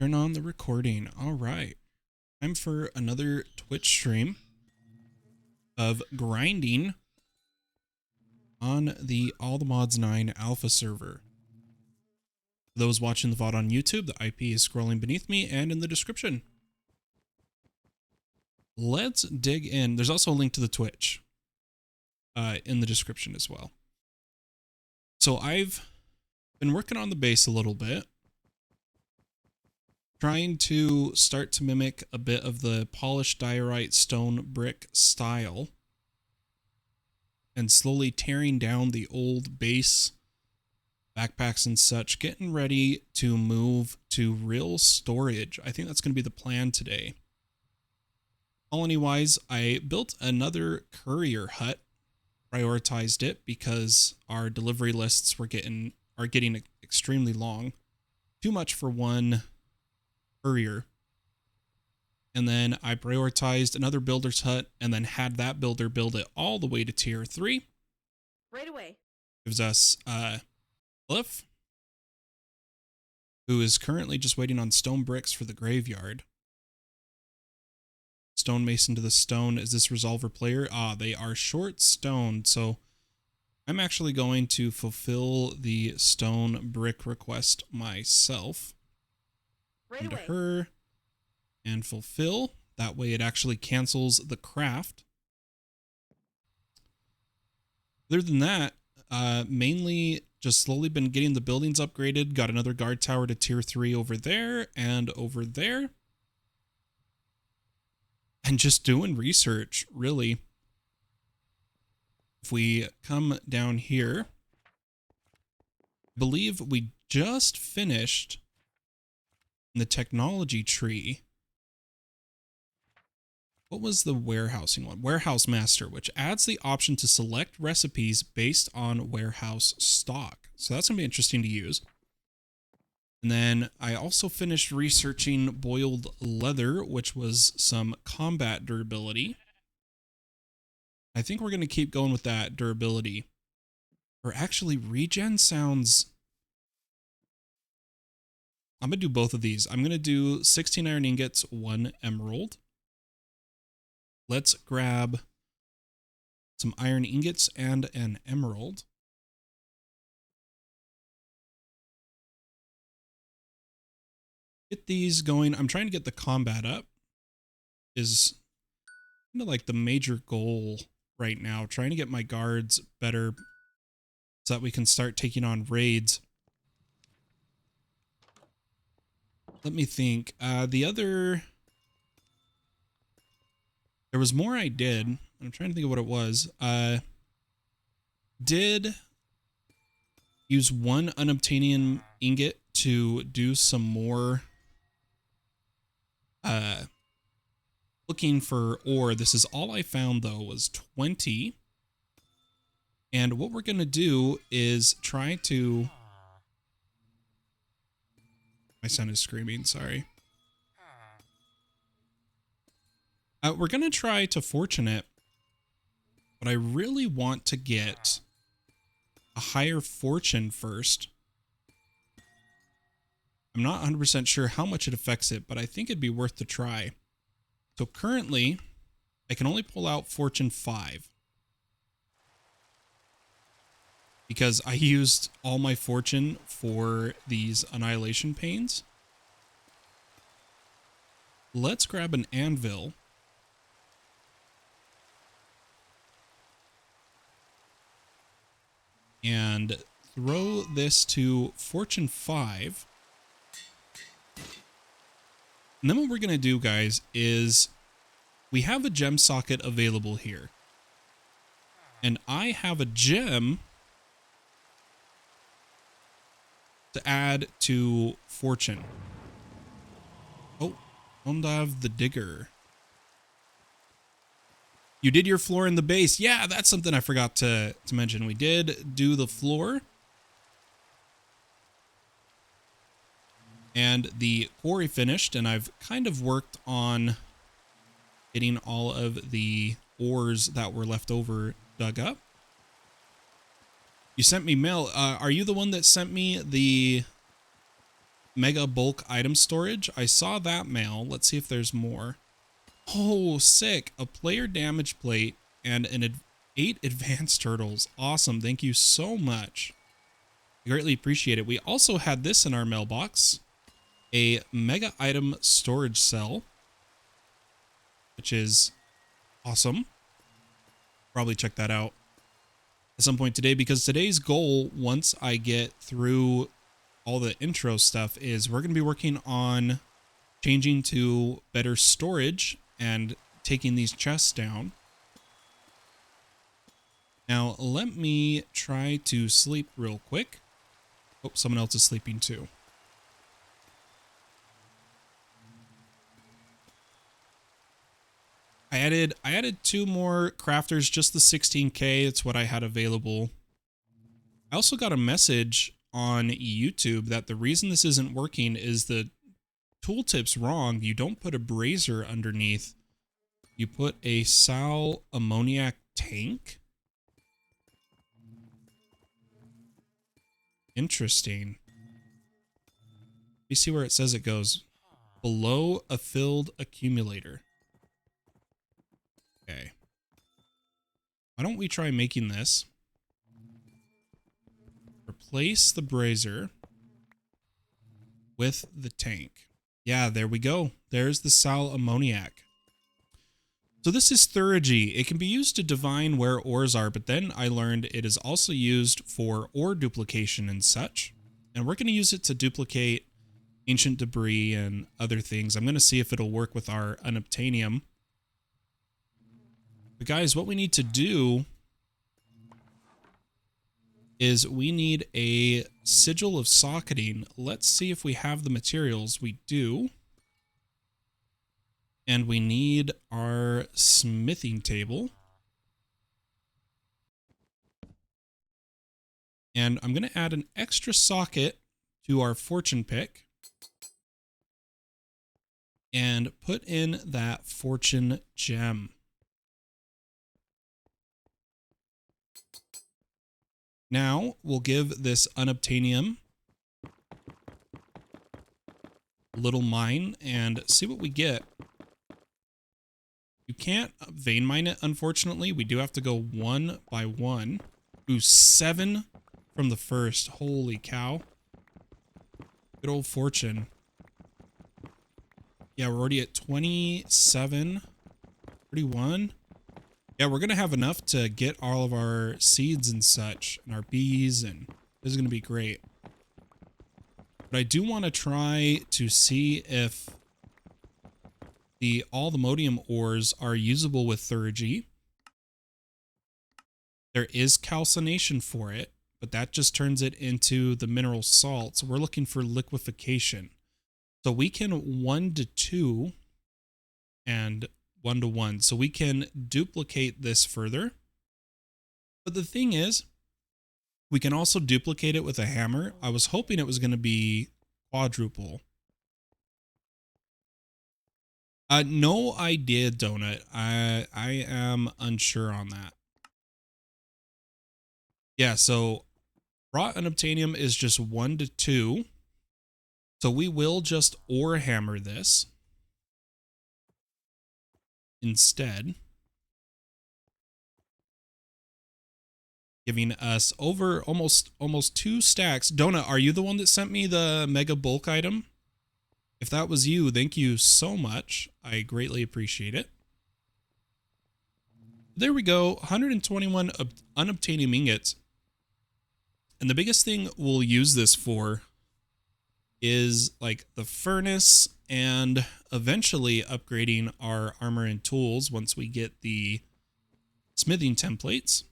Turn on the recording. All right. Time for another Twitch stream of grinding on the All the Mods 9 alpha server. For those watching the VOD on YouTube, the IP is scrolling beneath me and in the description. Let's dig in. There's also a link to the Twitch in the description as well. So I've been working on the base a little bit, trying to start to mimic a bit of the polished diorite stone brick style and slowly tearing down the old base backpacks and such, getting ready to move to real storage. I think that's going to be the plan today. Colony wise, I built another courier hut, prioritized it because our delivery lists are getting extremely long. Too much for one courier. And then I prioritized another builder's hut and then had that builder build it all the way to tier 3. Right away. Gives us Cliff, who is currently just waiting on stone bricks for the graveyard. Stonemason to the stone. Is this resolver player? They are short stoned, so I'm actually going to fulfill the stone brick request myself. Right Into away. her and fulfill. That way it actually cancels the craft. Other than that, mainly just slowly been getting the buildings upgraded. Got another guard tower to tier 3 over there and over there. And just doing research, really. If we come down here, I believe we just finished in the technology tree. What was the warehousing one? Warehouse Master, which adds the option to select recipes based on warehouse stock. So that's going to be interesting to use. And then I also finished researching boiled leather, which was some combat durability. I think we're going to keep going with that durability. Or actually, regen sounds... I'm going to do both of these. I'm going to do 16 iron ingots, 1 emerald. Let's grab some iron ingots and an emerald. Get these going. I'm trying to get the combat up. Is kind of like the major goal right now. Trying to get my guards better so that we can start taking on raids. Let me think. There was more I did. I'm trying to think of what it was. Did use 1 unobtainium ingot to do some more looking for ore. This is all I found though, was 20. And what we're going to do is try to... My son is screaming, sorry. We're going to try to fortune it, but I really want to get a higher fortune first. I'm not 100% sure how much it affects it, but I think it'd be worth the try. So currently, I can only pull out fortune 5. Because I used all my fortune for these annihilation pains. Let's grab an anvil. And throw this to fortune 5. And then what we're going to do, guys, is we have a gem socket available here. And I have a gem to add to fortune. Oh, don't have the digger. You did your floor in the base. Yeah, that's something I forgot to mention. We did do the floor. And the quarry finished, and I've kind of worked on getting all of the ores that were left over dug up. You sent me mail. Are you the one that sent me the mega bulk item storage. I saw that mail. Let's see if there's more. Oh, sick. A player damage plate and 8 advanced turtles. Awesome. Thank you so much. I greatly appreciate it. We also had this in our mailbox. A mega item storage cell, which is awesome. Probably check that out at some point today, because today's goal, once I get through all the intro stuff, is we're going to be working on changing to better storage and taking these chests down. Now, let me try to sleep real quick. Oh, someone else is sleeping too. I added 2 more crafters, just the 16K. It's what I had available. I also got a message on YouTube that the reason this isn't working is the tooltip's wrong. You don't put a brazier underneath. You put a Sal ammoniac tank. Interesting. You see where it says it goes. Below a filled accumulator. Okay. Why don't we try making this? Replace the brazier with the tank. Yeah, there we go. There's the Sal ammoniac. So this is Thurgy. It can be used to divine where ores are, but then I learned it is also used for ore duplication and such. And we're going to use it to duplicate ancient debris and other things. I'm going to see if it'll work with our unobtainium. But guys, what we need to do is we need a sigil of socketing. Let's see if we have the materials. We do. And we need our smithing table. And I'm going to add an extra socket to our fortune pick. And put in that fortune gem. Now we'll give this unobtainium a little mine and see what we get. You can't vein mine it, unfortunately. We do have to go 1 by 1. Ooh, 7 from the first. Holy cow. Good old fortune. Yeah, we're already at 27, 31. Yeah, we're going to have enough to get all of our seeds and such, and our bees, and this is going to be great. But I do want to try to see if all the modium ores are usable with Thurgy. There is calcination for it, but that just turns it into the mineral salt. So we're looking for liquefaction. So we can 1 to 2 and 1 to 1. So we can duplicate this further. But the thing is, we can also duplicate it with a hammer. I was hoping it was going to be quadruple. No idea, Donut. I am unsure on that. Yeah, so raw unobtainium is just 1 to 2. So we will just ore hammer this instead, giving us over almost 2 stacks. Donut, are you the one that sent me the mega bulk item? If that was you, thank you so much. I greatly appreciate it. There we go, 121 unobtainium ingots. And the biggest thing we'll use this for is like the furnace and eventually upgrading our armor and tools once we get the smithing templates.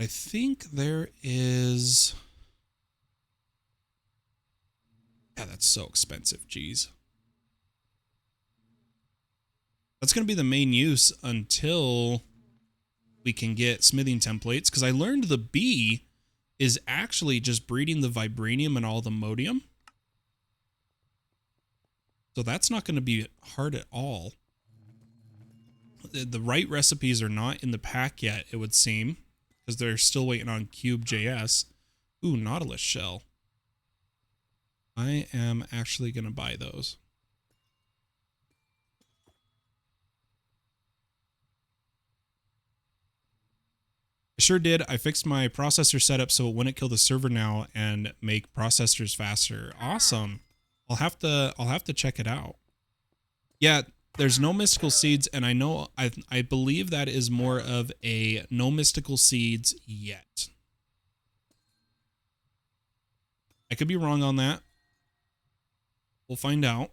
I think there is... Yeah, that's so expensive, geez. That's going to be the main use until we can get smithing templates, because I learned the bee is actually just breeding the vibranium and all the modium. So that's not going to be hard at all. The right recipes are not in the pack yet, it would seem, because they're still waiting on Cube.js. Ooh, Nautilus shell. I am actually going to buy those. I sure did. I fixed my processor setup so it wouldn't kill the server now and make processors faster. Awesome. I'll have to check it out. Yeah, there's no mystical seeds, and I believe that is more of a no mystical seeds yet. I could be wrong on that. We'll find out.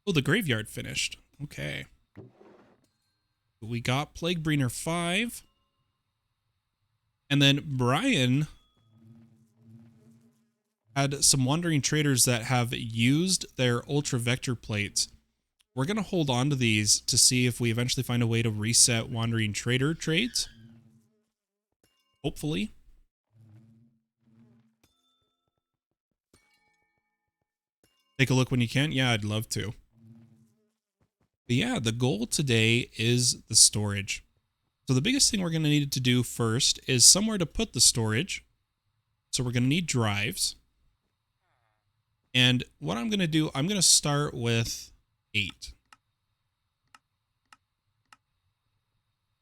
Oh, the graveyard finished. Okay. We got Plague Bringer 5. And then Brian had some wandering traders that have used their ultra vector plates. We're going to hold on to these to see if we eventually find a way to reset wandering trader trades. Hopefully. Take a look when you can. Yeah, I'd love to. But yeah, the goal today is the storage. So the biggest thing we're going to need to do first is somewhere to put the storage. So we're going to need drives. And what I'm going to do, I'm going to start with 8.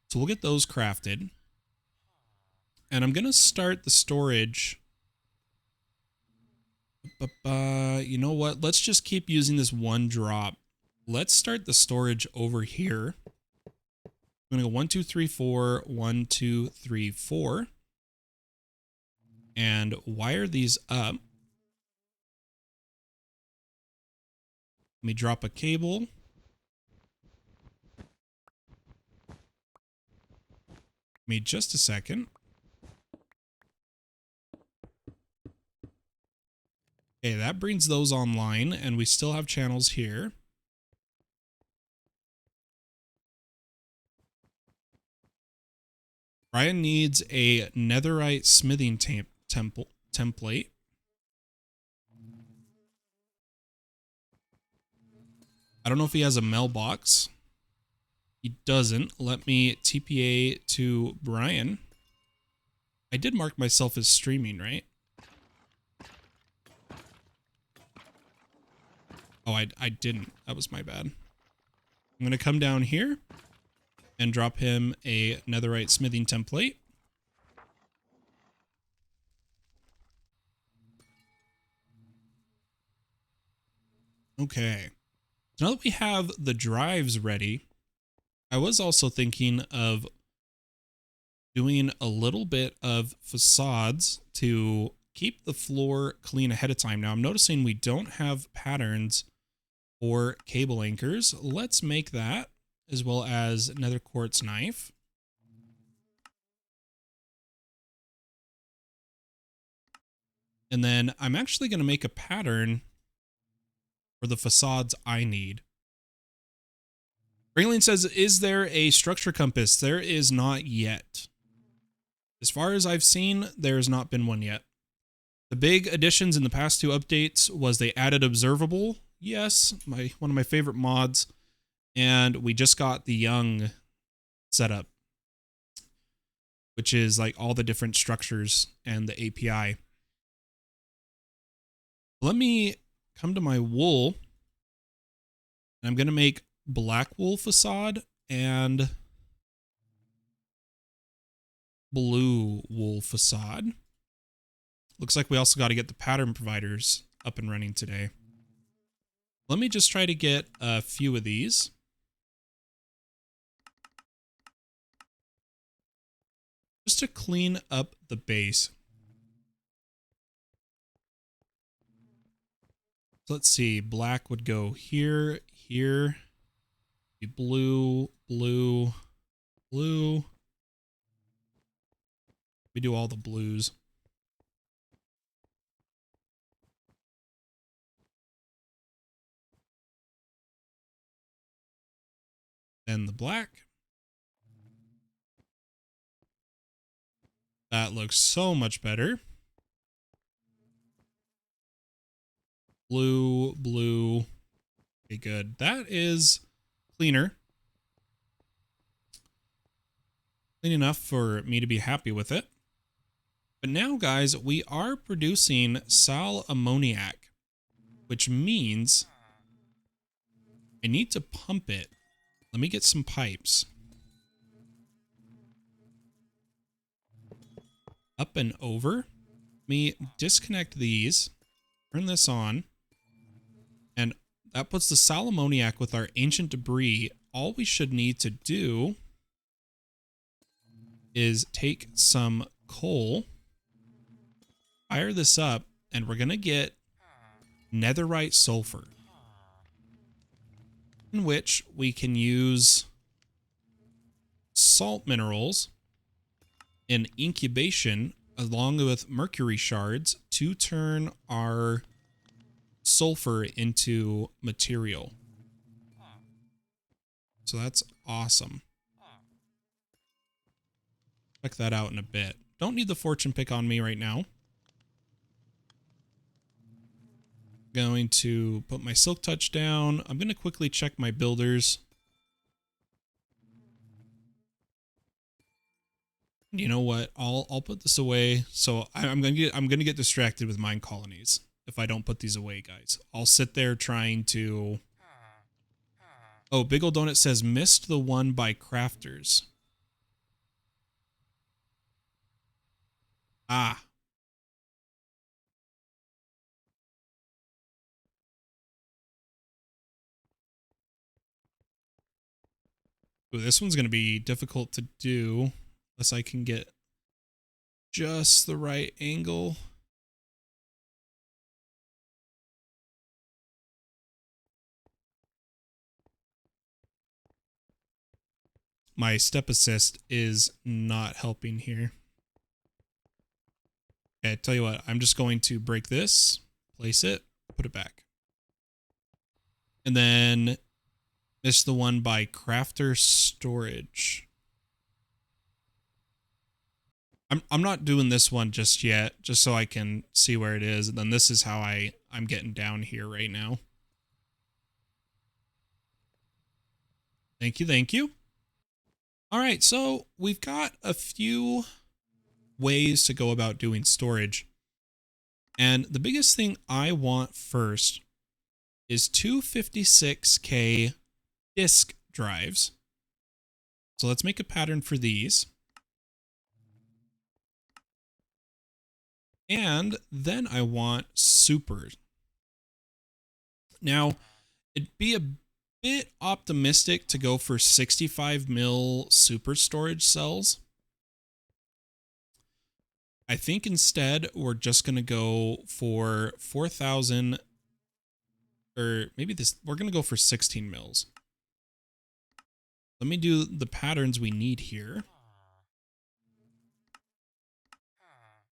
So we'll get those crafted. And I'm going to start the storage. You know what? Let's just keep using this one drop. Let's start the storage over here. I'm going to go 1, 2, 3, 4, 1, 2, 3, 4. And wire these up. Let me drop a cable. Give me just a second. Okay, that brings those online, and we still have channels here. Brian needs a netherite smithing template. I don't know if he has a mailbox. He doesn't. Let me TPA to Brian. I did mark myself as streaming, right? Oh, I didn't. That was my bad. I'm going to come down here and drop him a netherite smithing template. Okay. So now that we have the drives ready, I was also thinking of doing a little bit of facades to keep the floor clean ahead of time. Now I'm noticing we don't have patterns for cable anchors. Let's make that, as well as nether quartz knife. And then I'm actually going to make a pattern for the facades I need. Ringling says, is there a structure compass? There is not yet. As far as I've seen, there's not been one yet. The big additions in the past 2 updates was they added observable. Yes, one of my favorite mods. And we just got the young setup, which is like all the different structures and the API. Let me come to my wool. And I'm going to make black wool facade and blue wool facade. Looks like we also got to get the pattern providers up and running today. Let me just try to get a few of these. Just to clean up the base. So let's see, black would go here, here, blue, blue, blue. We do all the blues. Then the black. That looks so much better. Blue, blue. Okay, good. That is cleaner. Clean enough for me to be happy with it. But now, guys, we are producing sal ammoniac, which means I need to pump it. Let me get some pipes. Up and over. Let me disconnect these. Turn this on. And that puts the sal ammoniac with our ancient debris. All we should need to do is take some coal, fire this up, and we're going to get netherite sulfur, in which we can use salt minerals in incubation along with mercury shards to turn our sulfur into material. So that's awesome. Check that out in a bit. Don't need the fortune pick on me right now. Going to put my silk touch down. I'm going to quickly check my builders. You know what? I'll put this away. So I'm gonna get distracted with mine colonies if I don't put these away, guys. I'll sit there trying to. Oh, Big Ol' Donut says missed the one by crafters. Ah. Ooh, this one's gonna be difficult to do unless I can get just the right angle. My step assist is not helping here. Okay, tell you what, I'm just going to break this, place it, put it back. And then miss the one by crafter storage. I'm not doing this one just yet, just so I can see where it is. And then this is how I'm getting down here right now. Thank you, thank you. All right, so we've got a few ways to go about doing storage. And the biggest thing I want first is 256K disk drives. So let's make a pattern for these. And then I want super. Now, it'd be a bit optimistic to go for 65 mil super storage cells. I think instead we're just going to go for 4,000, or maybe we're going to go for 16 mils. Let me do the patterns we need here,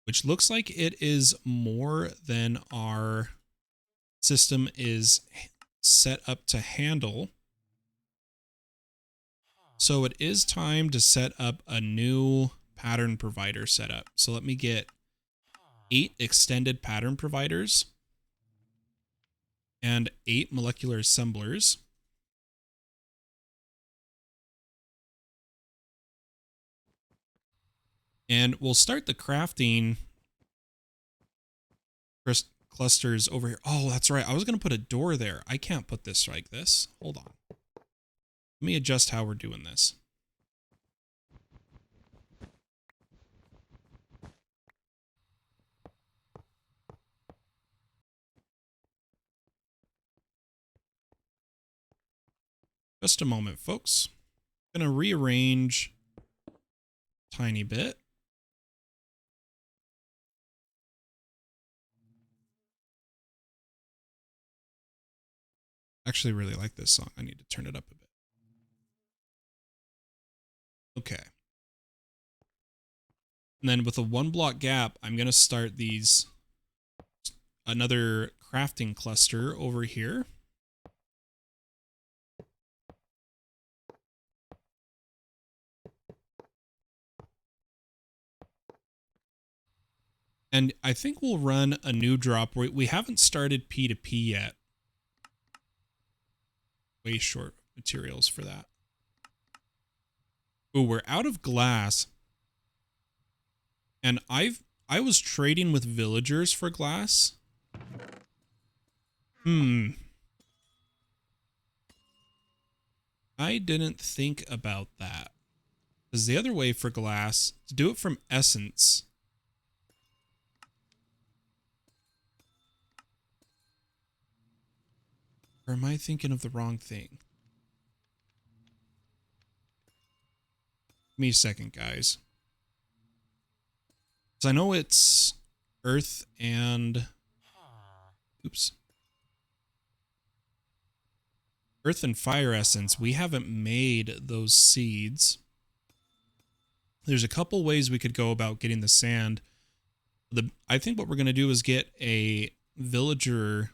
which looks like it is more than our system is set up to handle. So it is time to set up a new pattern provider setup. So let me get 8 extended pattern providers and 8 molecular assemblers. And we'll start the crafting clusters over here. Oh, that's right. I was going to put a door there. I can't put this like this. Hold on. Let me adjust how we're doing this. Just a moment, folks. I'm going to rearrange a tiny bit. Actually really like this song. I need to turn it up a bit. Okay. And then with a 1 block gap, I'm going to start another crafting cluster over here. And I think we'll run a new drop. We haven't started P2P yet. Way short materials for that. Ooh, we're out of glass. And I've I was trading with villagers for glass. I didn't think about that. Because the other way for glass, to do it from essence. Or am I thinking of the wrong thing? Give me a second, guys. Because I know it's earth and... Oops. Earth and fire essence. We haven't made those seeds. There's a couple ways we could go about getting the sand. I think what we're going to do is get a villager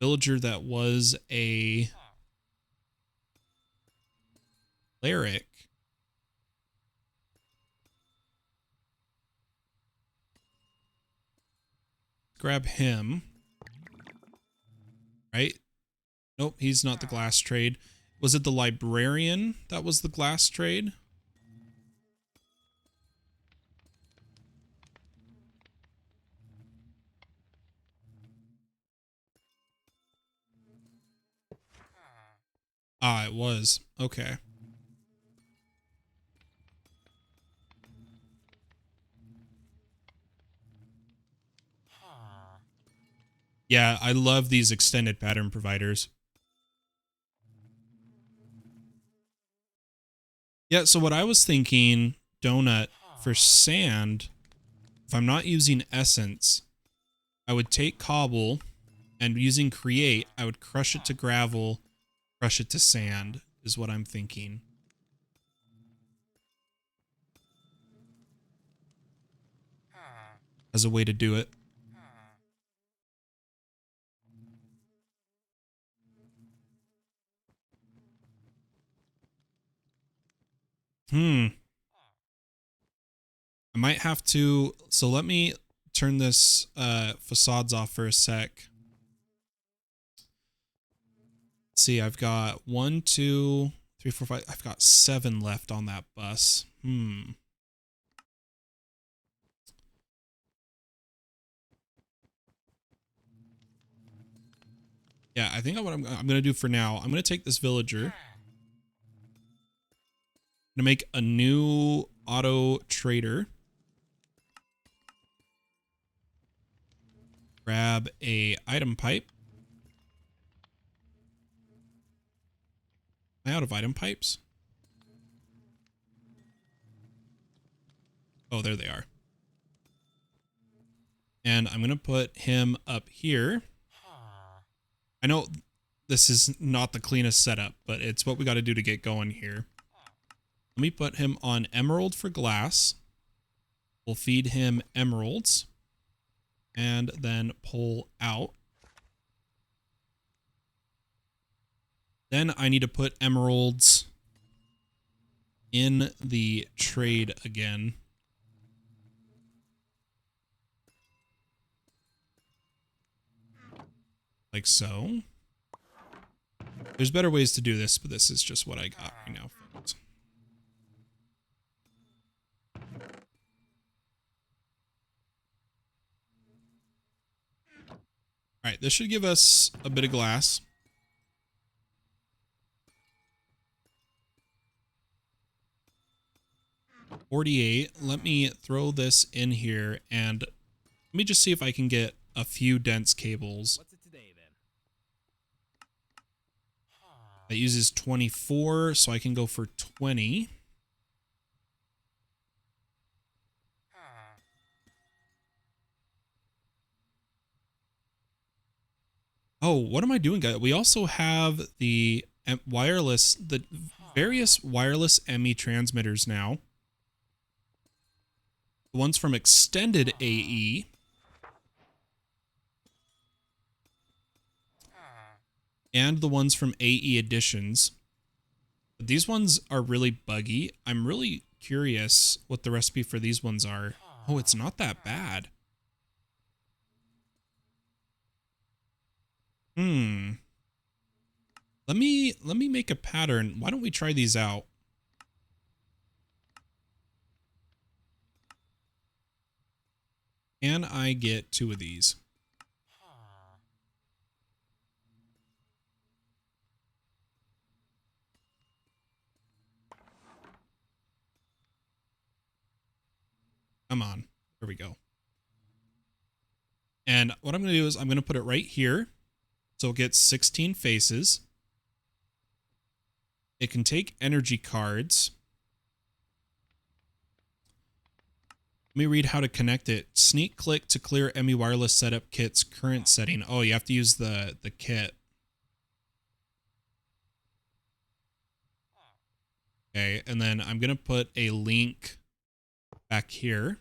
that was a cleric. Grab him. Right? Nope, he's not the glass trade. Was it the librarian that was the glass trade? Ah, it was. Okay. Yeah, I love these extended pattern providers. Yeah, so what I was thinking, Donut, for sand, if I'm not using essence, I would take cobble, and using create, I would crush it to gravel, crush it to sand, is what I'm thinking. As a way to do it. I might have to, so let me turn this facades off for a sec. Let's see, I've got 1, 2, 3, 4, 5. I've got 7 left on that bus. Yeah, I think what I'm going to do for now, I'm going to take this villager. I'm going to make a new auto trader. Grab a item pipe. Am I out of item pipes? Oh, there they are. And I'm going to put him up here. I know this is not the cleanest setup, but it's what we got to do to get going here. Let me put him on emerald for glass. We'll feed him emeralds. And then pull out. Then I need to put emeralds in the trade again. Like so. There's better ways to do this, but this is just what I got right now, folks. Alright, this should give us a bit of glass. $48. Let me throw this in here and let me just see if I can get a few dense cables. What's it today, then? That uses 24, so I can go for 20. Oh, what am I doing, guys? We also have the wireless, the various wireless ME transmitters now. The ones from Extended AE. And the ones from AE Editions. But these ones are really buggy. I'm really curious what the recipe for these ones are. Oh, it's not that bad. Let me make a pattern. Why don't we try these out? can I get 2 of these? Come on. There we go. And what I'm going to do is I'm going to put it right here. So it gets 16 faces. It can take energy cards. Let me read how to connect it. Sneak click to clear ME wireless setup kit's current setting. Oh, you have to use the kit. Okay, and then I'm going to put a link back here.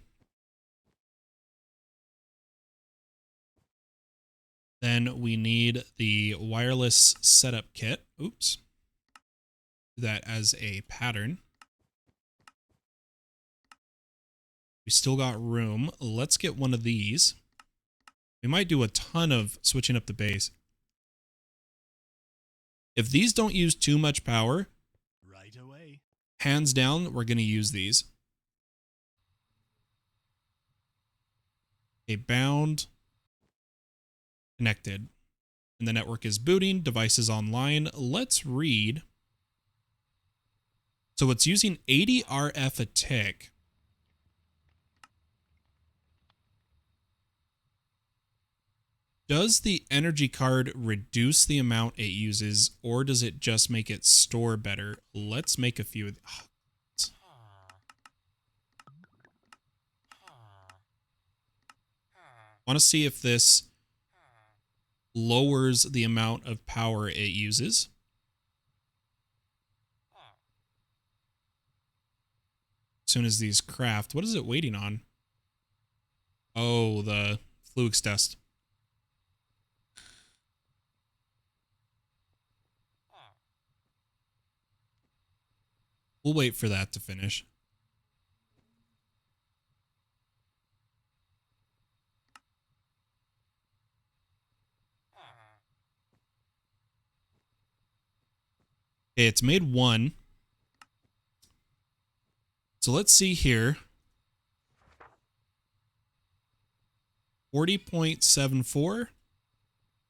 Then we need the wireless setup kit. Oops. Do that as a pattern. We still got room. Let's get one of these. We might do a ton of switching up the base. If these don't use too much power, Right away. hands down, we're going to use these. A bound. Connected. And the network is booting. Devices online. Let's read. So it's using 80 RF a tick. Does the energy card reduce the amount it uses, or does it just make it store better? Let's make a few of these. I want to see if this lowers the amount of power it uses. As soon as these craft, what is it waiting on? Oh, the fluix test. We'll wait for that to finish. Okay, it's made 1. So let's see here. 40.74.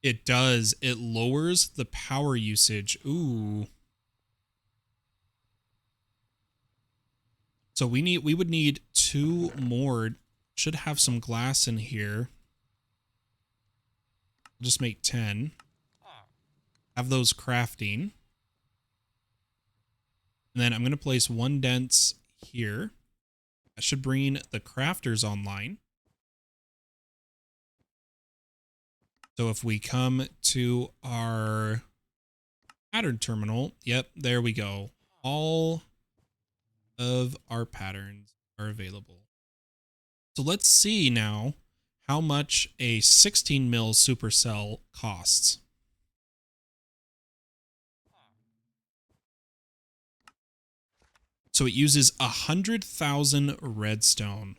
It does. It lowers the power usage. Ooh. So we would need 2 more. Should have some glass in here. I'll just make 10. Have those crafting. And then I'm going to place 1 dense here. That should bring the crafters online. So if we come to our pattern terminal, yep, there we go. All of our patterns are available. So let's see now how much a 16 mil supercell costs. So it uses 100,000 redstone.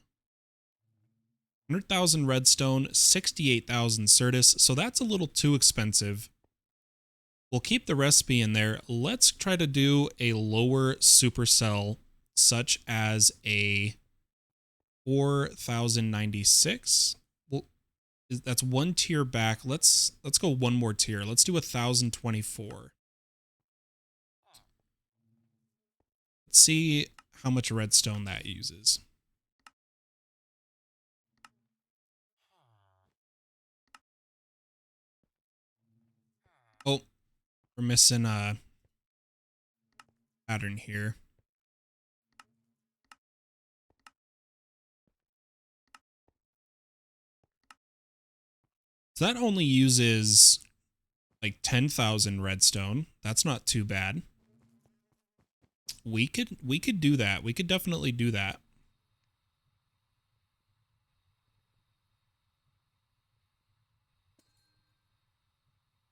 100,000 redstone, 68,000 certus. So that's a little too expensive. We'll keep the recipe in there. Let's try to do a lower supercell, such as a 4,096. Well, that's 1 tier back. Let's go 1 more tier. Let's do 1,024. Let's see how much redstone that uses. Oh, we're missing a pattern here. So that only uses like 10,000 redstone. That's not too bad. We could do that. We could definitely do that.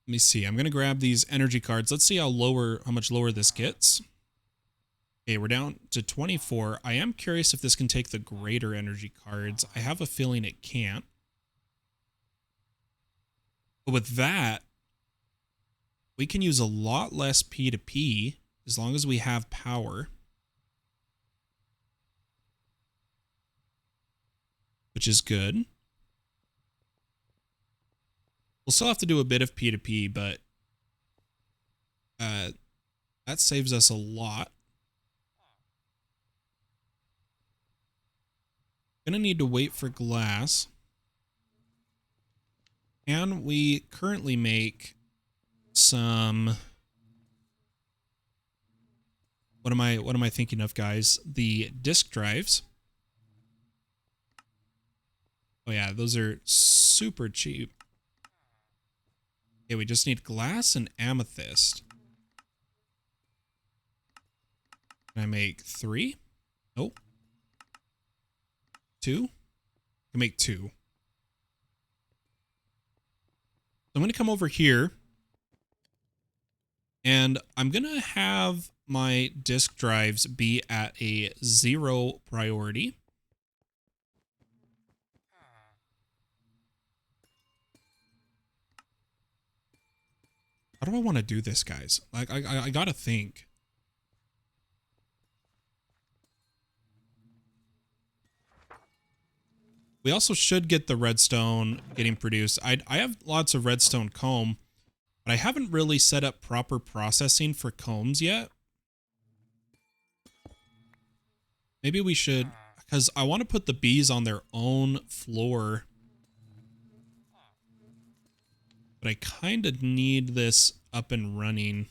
Let me see. I'm going to grab these energy cards. Let's see how much lower this gets. Okay, we're down to 24. I am curious if this can take the greater energy cards. I have a feeling it can't. But with that, we can use a lot less P2P as long as we have power. Which is good. We'll still have to do a bit of P2P, but that saves us a lot. Gonna need to wait for glass. And we currently make some... What am I thinking of, guys? The disk drives. Oh yeah, those are super cheap. Okay, we just need glass and amethyst. Can I make 3? Nope. 2? I can make 2. I'm going to come over here. And I'm going to have my disk drives be at a 0 priority. How do I want to do this, guys? Like, I gotta think. We also should get the redstone getting produced. I have lots of redstone comb, but I haven't really set up proper processing for combs yet. Maybe we should, because I want to put the bees on their own floor. But I kind of need this up and running.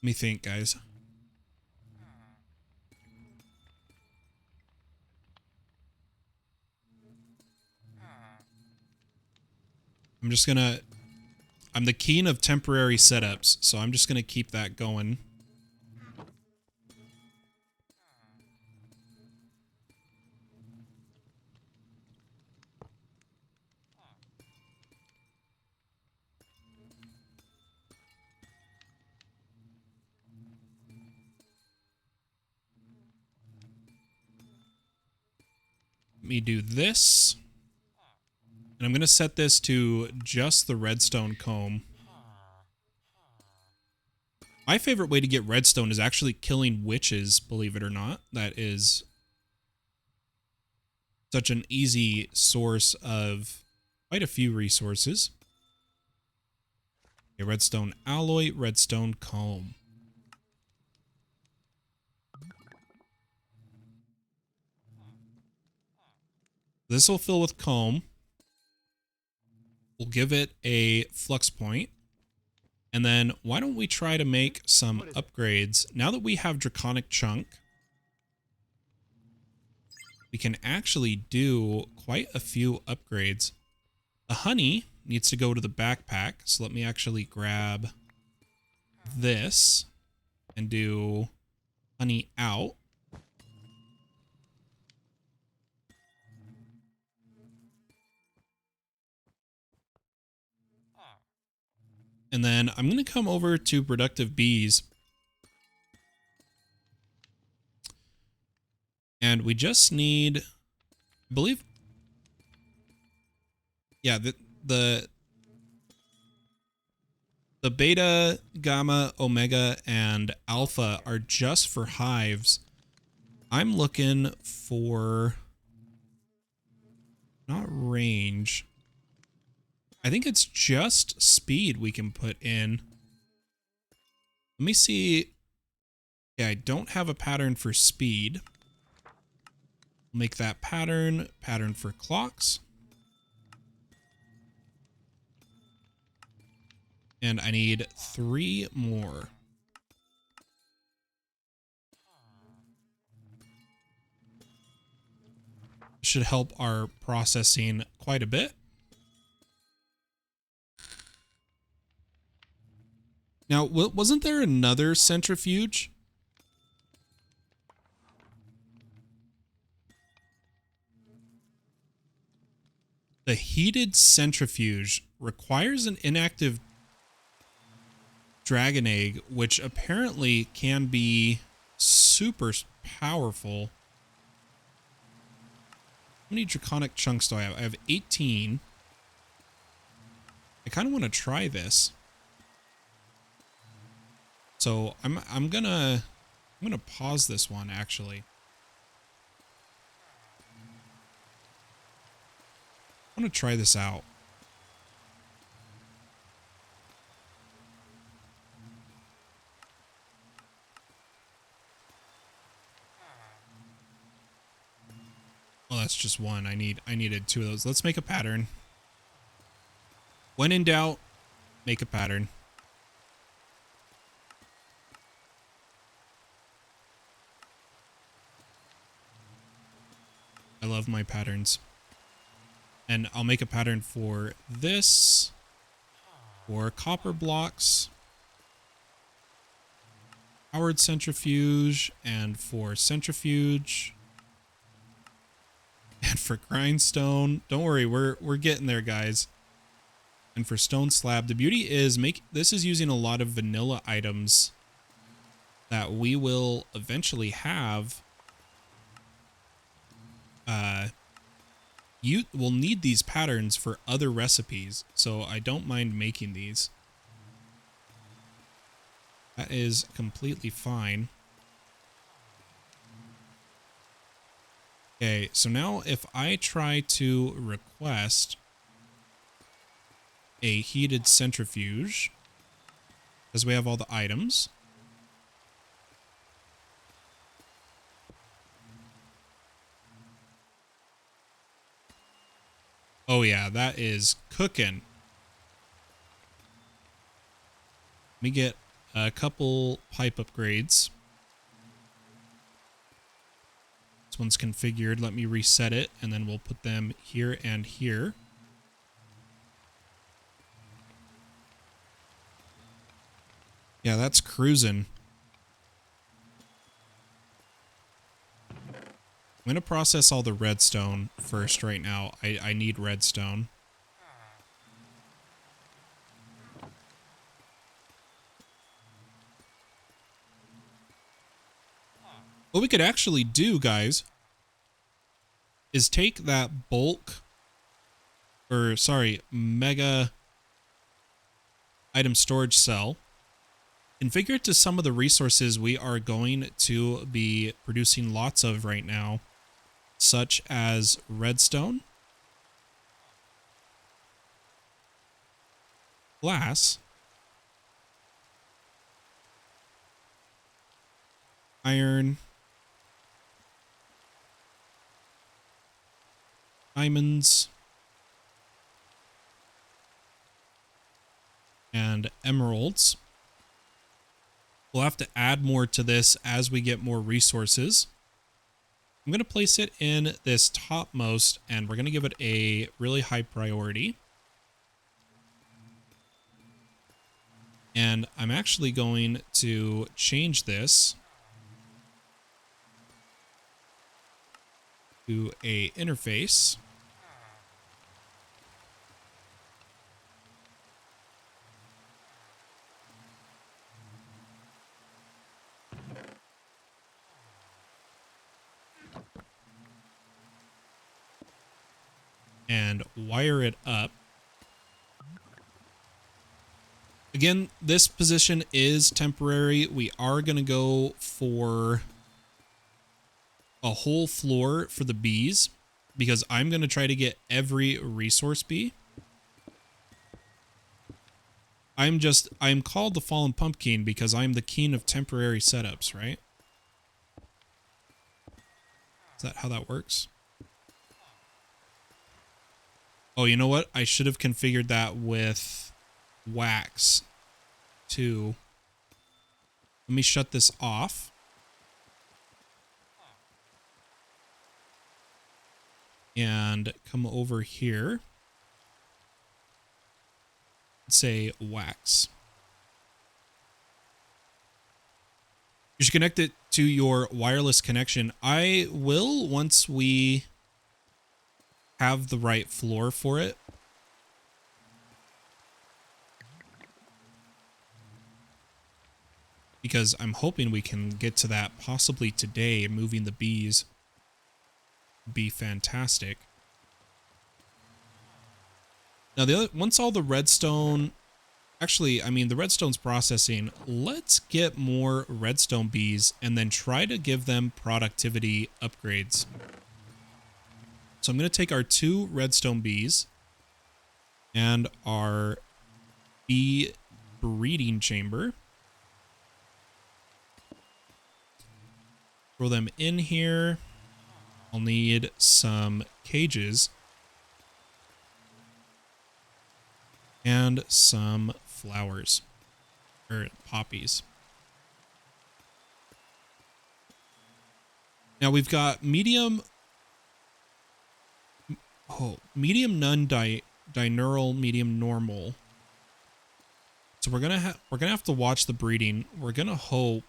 Let me think, guys. I'm the king of temporary setups, so I'm just going to keep that going. Let me do this. And I'm going to set this to just the redstone comb. My favorite way to get redstone is actually killing witches, believe it or not. That is such an easy source of quite a few resources. Okay, redstone alloy, redstone comb. This will fill with comb. We'll give it a flux point. And then why don't we try to make some upgrades? Now that we have Draconic Chunk, we can actually do quite a few upgrades. The honey needs to go to the backpack. So let me actually grab this and do honey out. And then I'm going to come over to productive bees. And we just need, I believe, yeah, the beta, gamma, omega, and alpha are just for hives. I'm looking for, not range. I think it's just speed we can put in. Let me see. Yeah, I don't have a pattern for speed. Make that pattern for clocks. And I need 3 more. Should help our processing quite a bit. Now, wasn't there another centrifuge? The heated centrifuge requires an inactive dragon egg, which apparently can be super powerful. How many draconic chunks do I have? I have 18. I kind of want to try this. So I'm gonna pause this one actually. I want to try this out. Well, that's just one. I needed two of those. Let's make a pattern. When in doubt, make a pattern. I love my patterns. And I'll make a pattern for this, for copper blocks, powered centrifuge, and for centrifuge, and for grindstone. Don't worry, we're getting there, guys. And for stone slab, the beauty is this is using a lot of vanilla items that we will eventually have. You will need these patterns for other recipes, so I don't mind making these. That is completely fine. Okay, so now if I try to request a heated centrifuge, because we have all the items. Oh yeah, that is cooking. Let me get a couple pipe upgrades. This one's configured. Let me reset it, and then we'll put them here and here. Yeah, that's cruising. I'm going to process all the redstone first right now. I need redstone. What we could actually do, guys, is take that bulk, or sorry, mega item storage cell, configure it to some of the resources we are going to be producing lots of right now, such as redstone, glass, iron, diamonds, and emeralds. We'll have to add more to this as we get more resources. I'm going to place it in this topmost, and we're going to give it a really high priority. And I'm actually going to change this to a interface. And wire it up. Again, this position is temporary. We are going to go for a whole floor for the bees, because I'm going to try to get every resource bee. I'm called the Fallen Pumpkin because I'm the king of temporary setups, right? Is that how that works? Oh, you know what? I should have configured that with wax too. Let me shut this off. And come over here. Say wax. You should connect it to your wireless connection. I will once we have the right floor for it. Because I'm hoping we can get to that possibly today. Moving the bees would be fantastic. Now, once all the redstone, Actually, I mean, the redstone's processing. Let's get more redstone bees and then try to give them productivity upgrades. So I'm going to take our 2 redstone bees and our bee breeding chamber. Throw them in here. I'll need some cages. And some flowers. Or poppies. Now we've got medium... Oh, medium none diurnal, medium normal. So we're gonna have to watch the breeding. We're gonna hope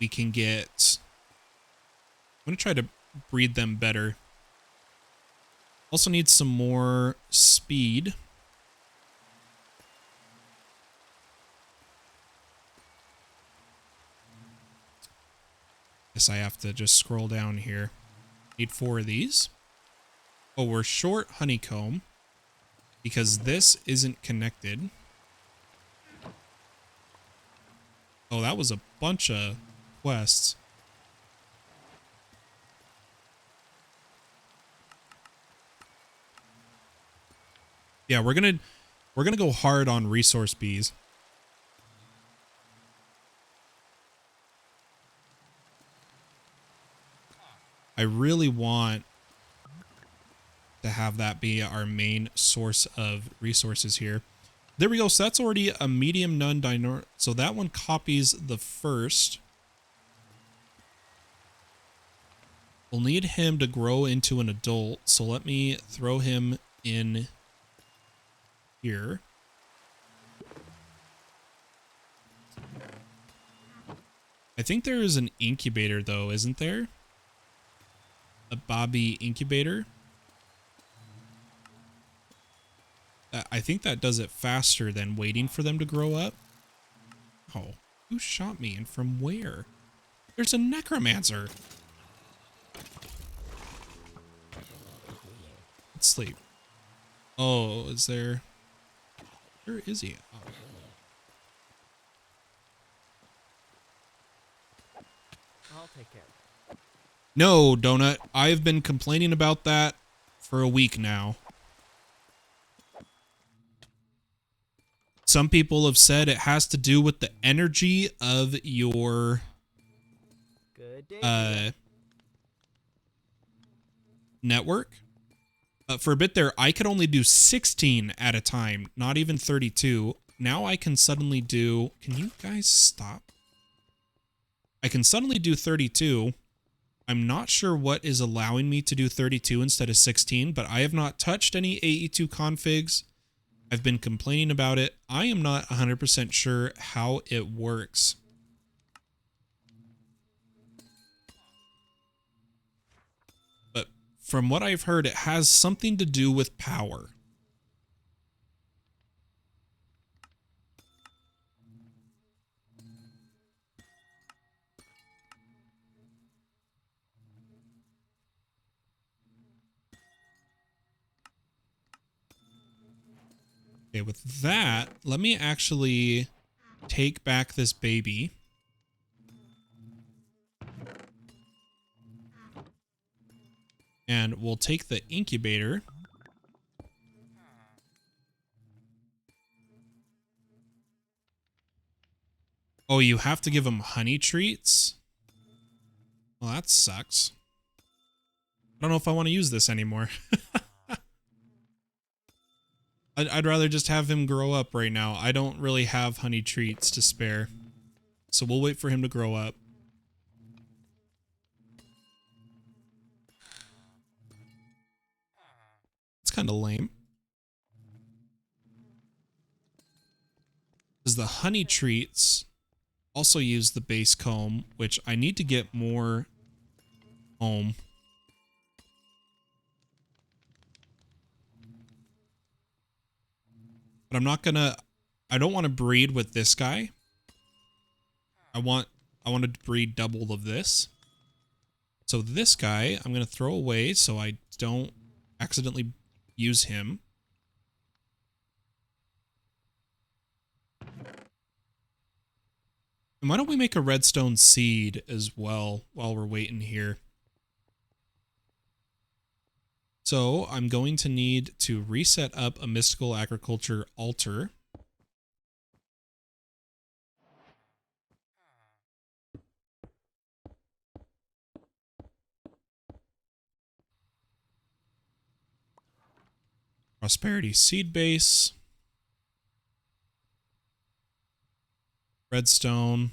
we can get... I'm gonna try to breed them better. Also need some more speed. Guess I have to just scroll down here. Need 4 of these. Oh, we're short honeycomb because this isn't connected. Oh, that was a bunch of quests. Yeah, we're gonna go hard on resource bees. I really want to have that be our main source of resources here. There we go. So that's already a medium none diurnal. So that one copies the first. We'll need him to grow into an adult. So let me throw him in here. I think there is an incubator though, isn't there? A Bobby incubator. I think that does it faster than waiting for them to grow up. Oh, who shot me and from where? There's a necromancer. Let's sleep. Oh, is there... Where is he? Oh. I'll take care. No, Donut. I've been complaining about that for a week now. Some people have said it has to do with the energy of your Good day. network. For a bit there, I could only do 16 at a time, not even 32. Now I can suddenly do... Can you guys stop? I can suddenly do 32. I'm not sure what is allowing me to do 32 instead of 16, but I have not touched any AE2 configs. I've been complaining about it. I am not 100% sure how it works. But from what I've heard, it has something to do with power. Okay, with that, let me actually take back this baby. And we'll take the incubator. Oh, you have to give them honey treats? Well, that sucks. I don't know if I want to use this anymore. I'd rather just have him grow up right now. I don't really have honey treats to spare. So we'll wait for him to grow up. It's kind of lame. Because the honey treats also use the base comb, which I need to get more home. But I'm not gonna... I don't want to breed with this guy. I want to breed double of this. So this guy, I'm going to throw away so I don't accidentally use him. And why don't we make a redstone seed as well while we're waiting here? So I'm going to need to reset up a mystical agriculture altar. Prosperity seed base. Redstone.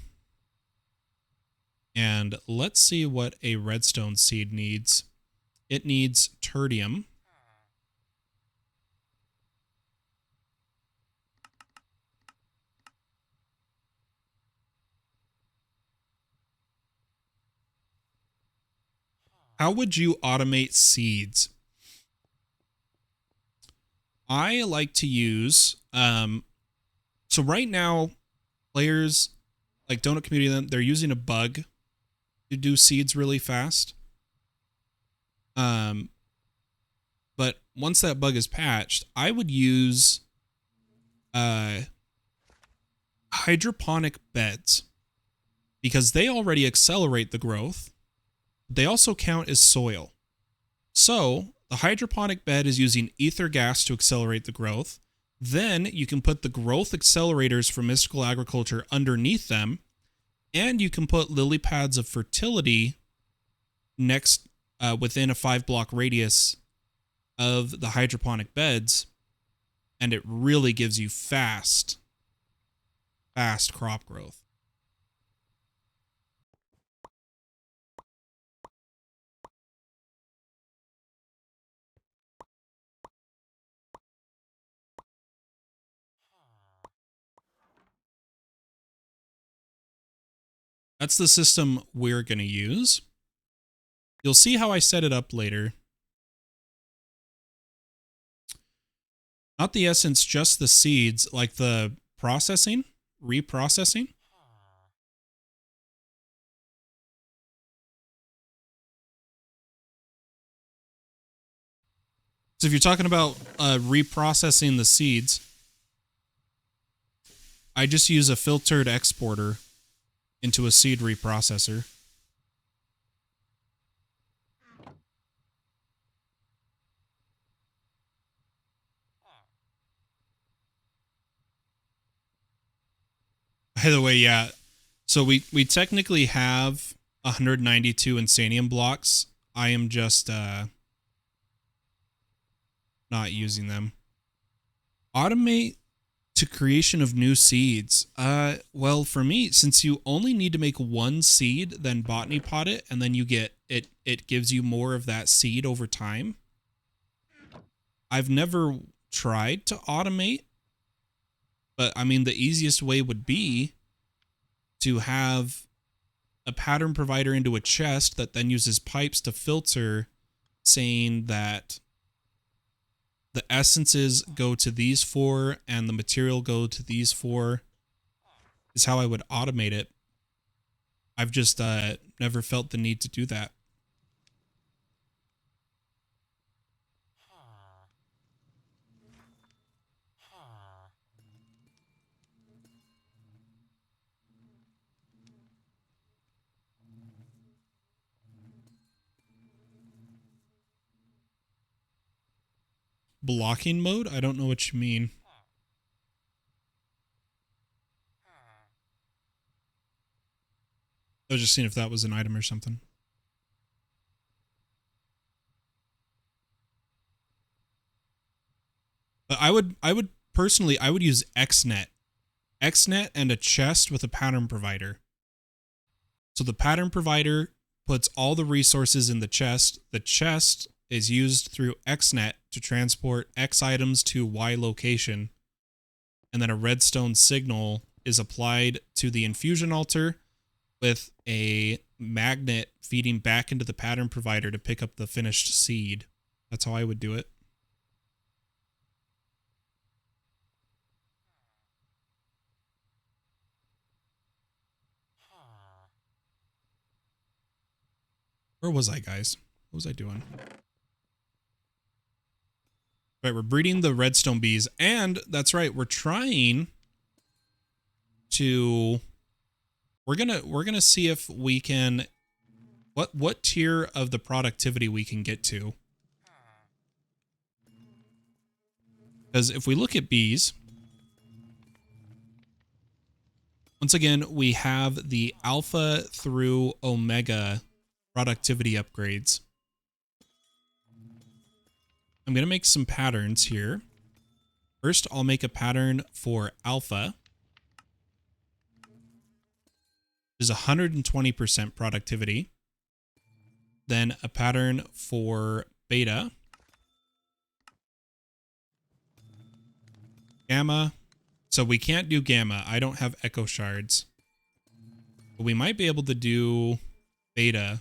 And let's see what a redstone seed needs. It needs tertium. How would you automate seeds? I like to use, so right now, players like Donut Community, they're using a bug to do seeds really fast. But once that bug is patched, I would use hydroponic beds because they already accelerate the growth. They also count as soil. So the hydroponic bed is using ether gas to accelerate the growth. Then you can put the growth accelerators for mystical agriculture underneath them, and you can put lily pads of fertility next within a 5-block radius of the hydroponic beds, and it really gives you fast crop growth. That's the system we're going to use. You'll see how I set it up later. Not the essence, just the seeds, like the processing, reprocessing. So if you're talking about reprocessing the seeds, I just use a filtered exporter into a seed reprocessor. By the way, yeah. So we technically have 192 Insanium blocks. I am just not using them. Automate to creation of new seeds. Well, for me, since you only need to make one seed, then botany pot it, and then you get it gives you more of that seed over time. I've never tried to automate, but I mean, the easiest way would be to have a pattern provider into a chest that then uses pipes to filter, saying that the essences go to these 4 and the material go to these 4 is how I would automate it. I've just never felt the need to do that. Blocking mode? I don't know what you mean. I was just seeing if that was an item or something. But I would personally, I would use XNet. XNet and a chest with a pattern provider. So the pattern provider puts all the resources in the chest. The chest is used through XNet to transport X items to Y location. And then a redstone signal is applied to the infusion altar with a magnet feeding back into the pattern provider to pick up the finished seed. That's how I would do it. Where was I, guys? What was I doing? Right, we're breeding the redstone bees, and that's right, we're trying to we're gonna see if we can what tier of the productivity we can get to. Because if we look at bees, once again, we have the alpha through omega productivity upgrades. I'm going to make some patterns here. First, I'll make a pattern for alpha. Which is 120% productivity. Then a pattern for beta. Gamma. So we can't do gamma. I don't have echo shards. But we might be able to do beta.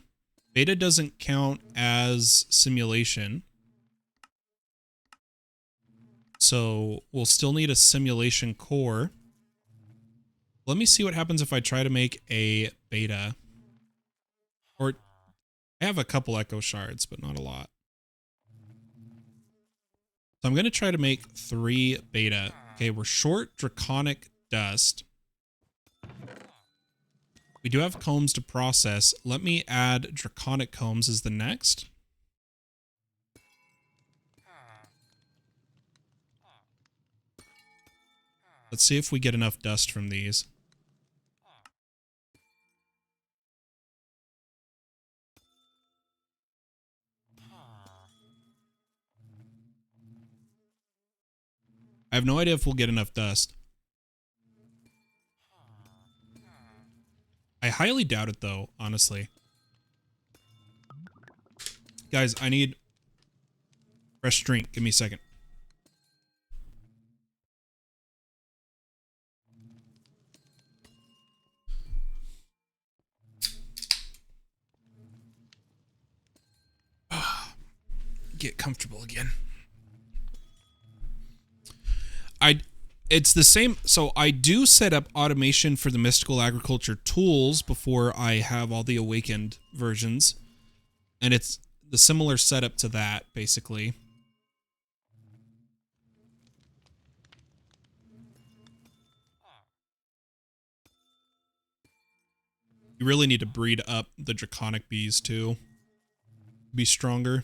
Beta doesn't count as simulation. So we'll still need a simulation core. Let me see what happens if I try to make a beta. Or I have a couple echo shards, but not a lot. So I'm going to try to make 3 beta. Okay, we're short draconic dust. We do have combs to process. Let me add draconic combs as the next. Let's see if we get enough dust from these. I have no idea if we'll get enough dust. I highly doubt it though, honestly. Guys, I need fresh drink. Give me a second. Get comfortable again. It's the same. So I do set up automation for the mystical agriculture tools before I have all the awakened versions. And it's the similar setup to that, basically. You really need to breed up the draconic bees too. Be stronger.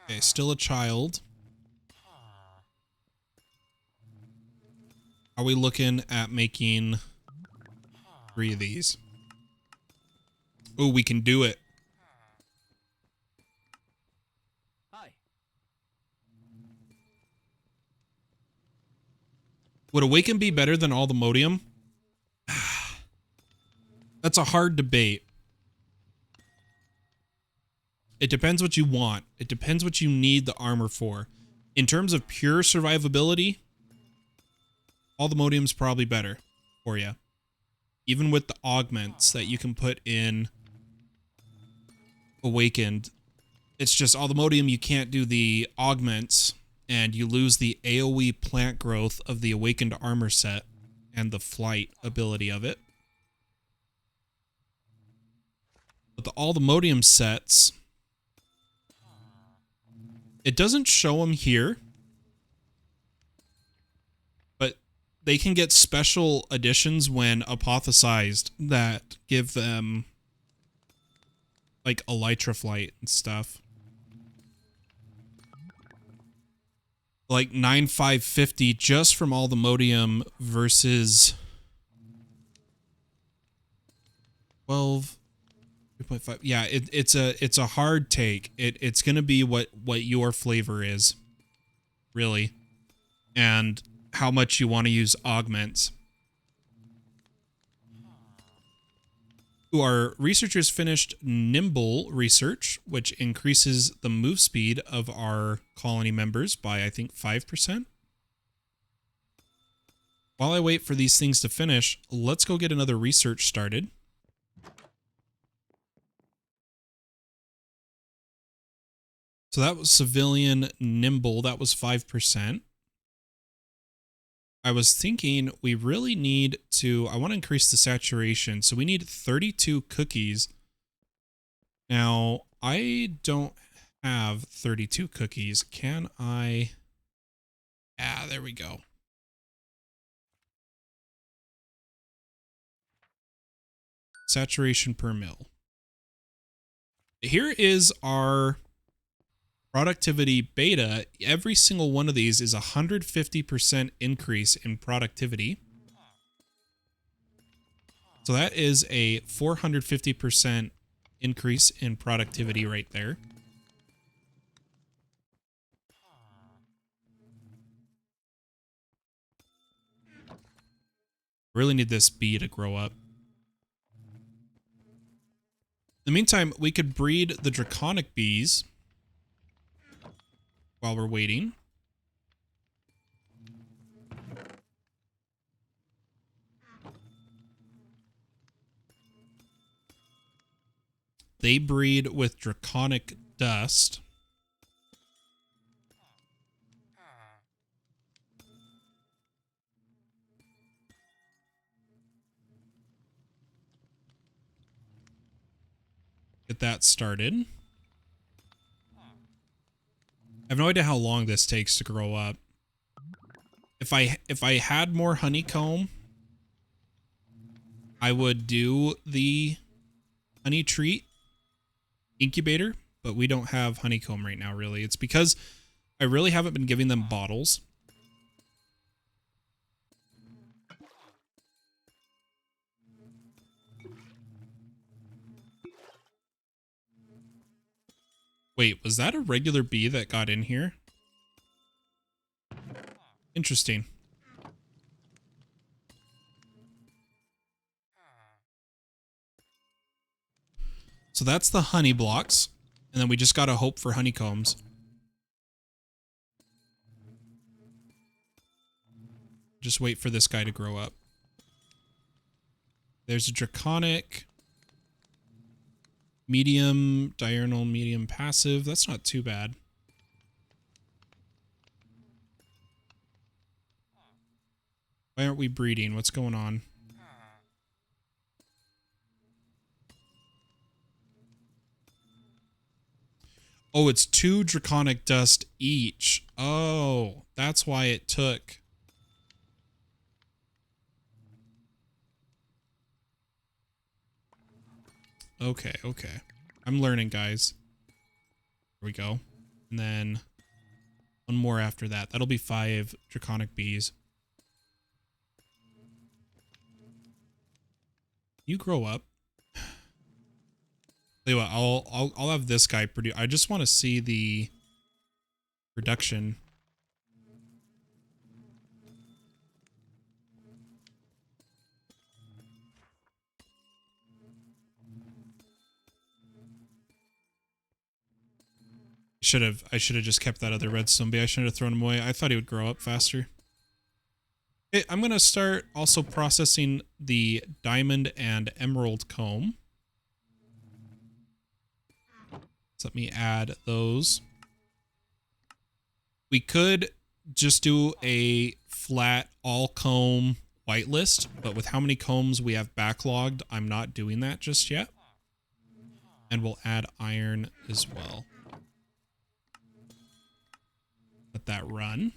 Okay, still a child. Are we looking at making 3 of these? Oh, we can do it. Hi. Would Awaken be better than all the Modium? That's a hard debate. It depends what you want. It depends what you need the armor for. In terms of pure survivability, all the Modium's probably better for you. Even with the augments that you can put in Awakened, it's just all the Modium, you can't do the augments, and you lose the AoE plant growth of the Awakened armor set and the flight ability of it. But all the Modium sets, it doesn't show them here, but they can get special additions when apothesized that give them like elytra flight and stuff. Like 9,550 just from all the Modium versus 12. 3.5. Yeah, it's a hard take. It's gonna be what your flavor is, really, and how much you want to use augments. Our researchers finished Nimble research, which increases the move speed of our colony members by, I think, 5%. While I wait for these things to finish, let's go get another research started. So that was civilian Nimble. That was 5%. I was thinking we really need to, I want to increase the saturation. So we need 32 cookies. Now, I don't have 32 cookies. Can I? Ah, there we go. Saturation per mil. Here is our productivity beta. Every single one of these is 150% increase in productivity. So that is a 450% increase in productivity right there. Really need this bee to grow up. In the meantime, we could breed the draconic bees while we're waiting. They breed with draconic dust. Get that started. I have no idea how long this takes to grow up. If I had more honeycomb, I would do the honey treat incubator, but we don't have honeycomb right now, really. It's because I really haven't been giving them bottles. Wait, was that a regular bee that got in here? Interesting. So that's the honey blocks. And then we just gotta hope for honeycombs. Just wait for this guy to grow up. There's a draconic. Medium, diurnal, medium, passive. That's not too bad. Why aren't we breeding? What's going on? Oh, it's 2 draconic dust each. Oh, that's why it took. Okay, okay. I'm learning, guys. Here we go. And then one more after that. That'll be 5 draconic bees. You grow up. Tell you what, I'll have this guy produce. I just want to see the production. I should have just kept that other redstone bee. I shouldn't have thrown him away. I thought he would grow up faster. Okay, I'm gonna start also processing the diamond and emerald comb. So let me add those. We could just do a flat all comb whitelist, but with how many combs we have backlogged, I'm not doing that just yet. And we'll add iron as well. Let that run.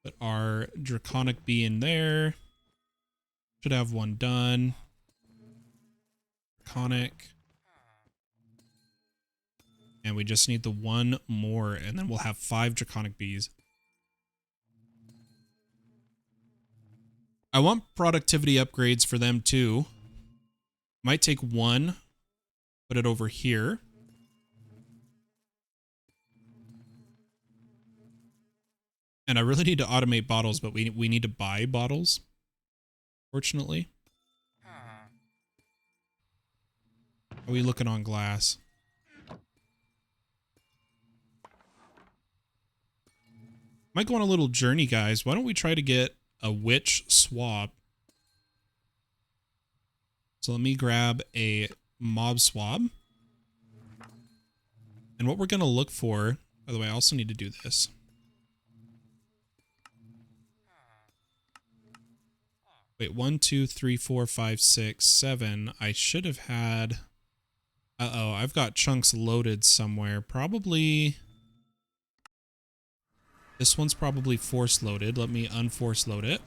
Put our draconic bee in there. Should have one done. Draconic. And we just need the one more, and then we'll have 5 draconic bees. I want productivity upgrades for them too. Might take one, put it over here. And I really need to automate bottles, but we need to buy bottles, fortunately. How are we looking on glass? Might go on a little journey, guys. Why don't we try to get a witch swab? So let me grab a mob swab. And what we're going to look for, by the way, I also need to do this. Wait, 1, 2, 3, 4, 5, 6, 7. I should have had... Uh-oh, I've got chunks loaded somewhere. Probably... This one's probably force loaded. Let me unforce load it.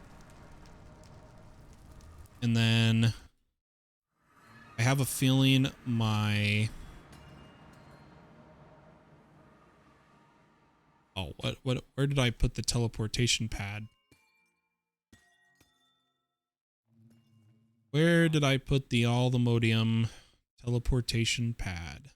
And then... I have a feeling my... Oh, where did I put the teleportation pad? Where did I put the all-the-modium teleportation pad?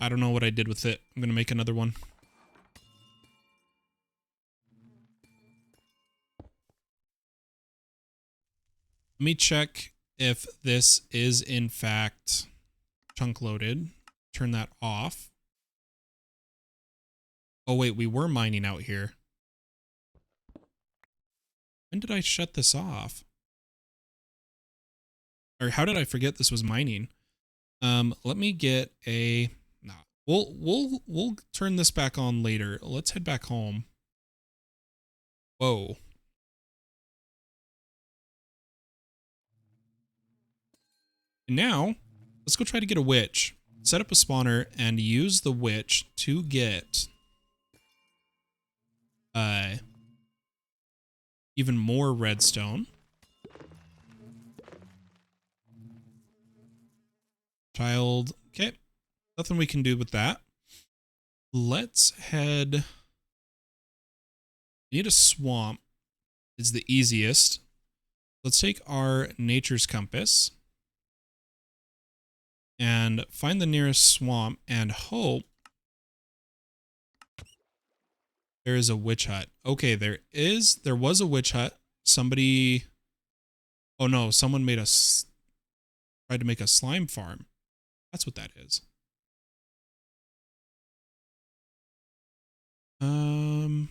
I don't know what I did with it. I'm going to make another one. Let me check if this is in fact chunk loaded. Turn that off. Oh wait, we were mining out here. When did I shut this off? Or how did I forget this was mining? Let me get a... Nah. We'll turn this back on later. Let's head back home. Whoa. And now, let's go try to get a witch. Set up a spawner and use the witch to get even more redstone. Child. Okay. Nothing we can do with that. Let's head... Need a swamp. Is the easiest. Let's take our nature's compass and find the nearest swamp and hope there is a witch hut. Okay, there was a witch hut. Somebody... Oh no, someone made tried to make a slime farm. That's what that is. I'm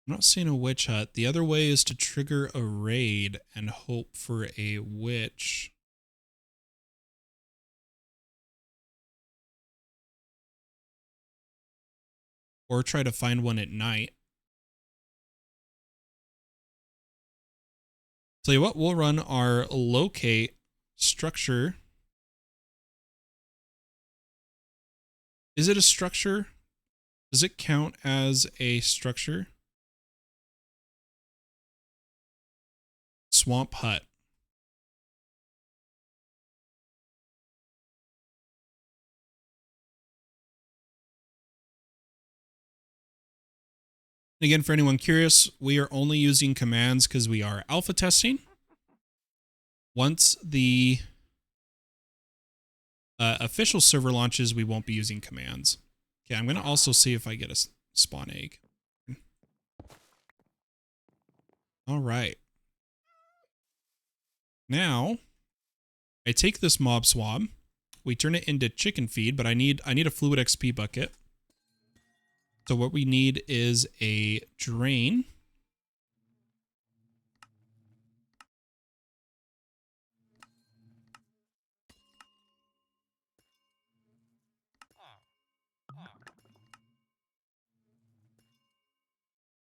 not seeing a witch hut. The other way is to trigger a raid and hope for a witch. Or try to find one at night. Tell you what, we'll run our locate structure. Is it a structure? Does it count as a structure? Swamp hut. Again, for anyone curious, we are only using commands because we are alpha testing. Once the official server launches, we won't be using commands. Okay, I'm going to also see if I get a spawn egg. All right. Now, I take this mob swab. We turn it into chicken feed, but I need a fluid XP bucket. So what we need is a drain.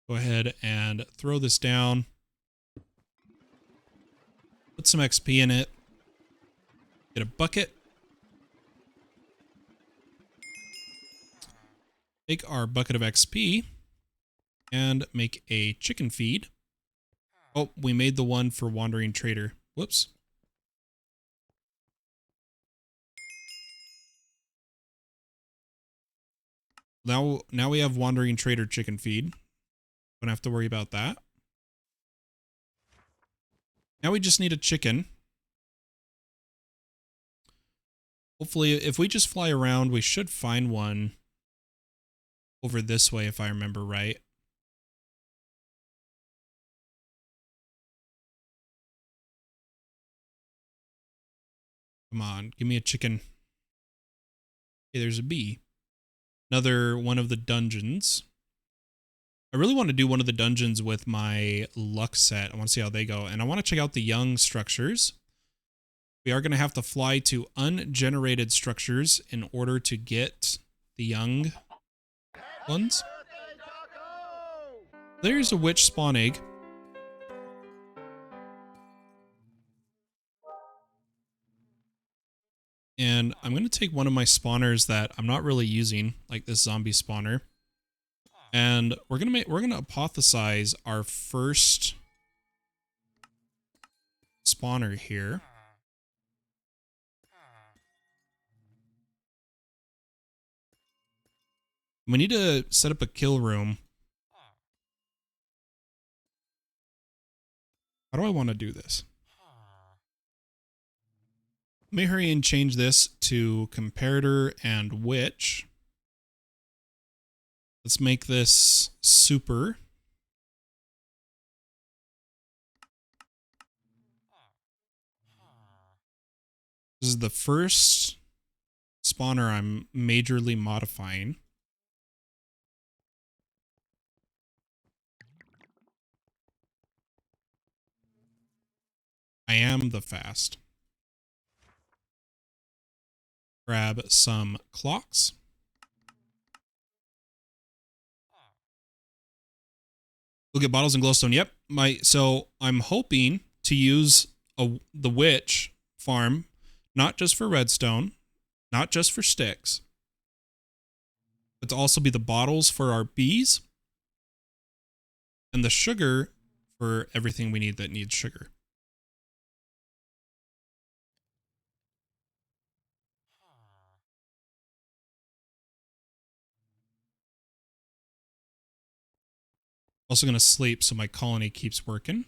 Go ahead and throw this down. Put some XP in it. Get a bucket. Take our bucket of XP and make a chicken feed. Oh, we made the one for Wandering Trader. Whoops. Now we have Wandering Trader chicken feed. Don't have to worry about that. Now we just need a chicken. Hopefully, if we just fly around, we should find one over this way, if I remember right. Come on, give me a chicken. Okay, there's a bee. Another one of the dungeons. I really want to do one of the dungeons with my luck set. I want to see how they go. And I want to check out the young structures. We are going to have to fly to ungenerated structures in order to get the young ones. There's a witch spawn egg. And I'm going to take one of my spawners that I'm not really using, like this zombie spawner. And we're going to apothesize our first spawner here. We need to set up a kill room. How do I want to do this? Let me hurry and change this to comparator and witch. Let's make this super. This is the first spawner I'm majorly modifying. I am the fast. Grab some clocks. We'll get bottles and glowstone. Yep. So I'm hoping to use the witch farm, not just for redstone, not just for sticks, but to also be the bottles for our bees and the sugar for everything we need that needs sugar. Also going to sleep so my colony keeps working.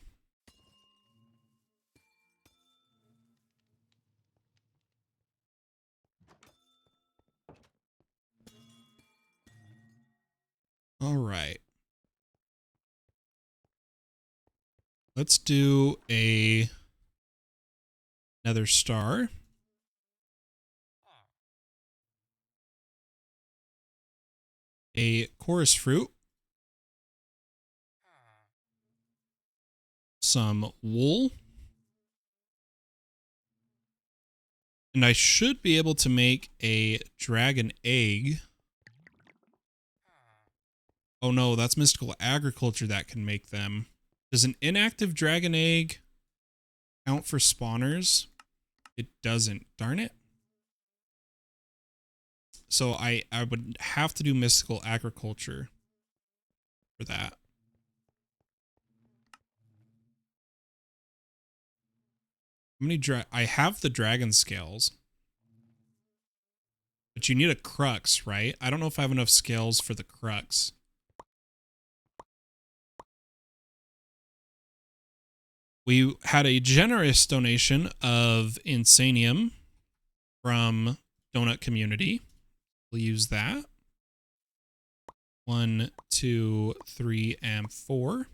All right. Let's do another star. A chorus fruit. Some wool. And I should be able to make a dragon egg. Oh no, that's mystical agriculture that can make them. Does an inactive dragon egg count for spawners? It doesn't. Darn it. So I would have to do mystical agriculture for that. How many I have the dragon scales. But you need a crux, right? I don't know if I have enough scales for the crux. We had a generous donation of Insanium from Donut Community. We'll use that. 1, 2, 3, and 4.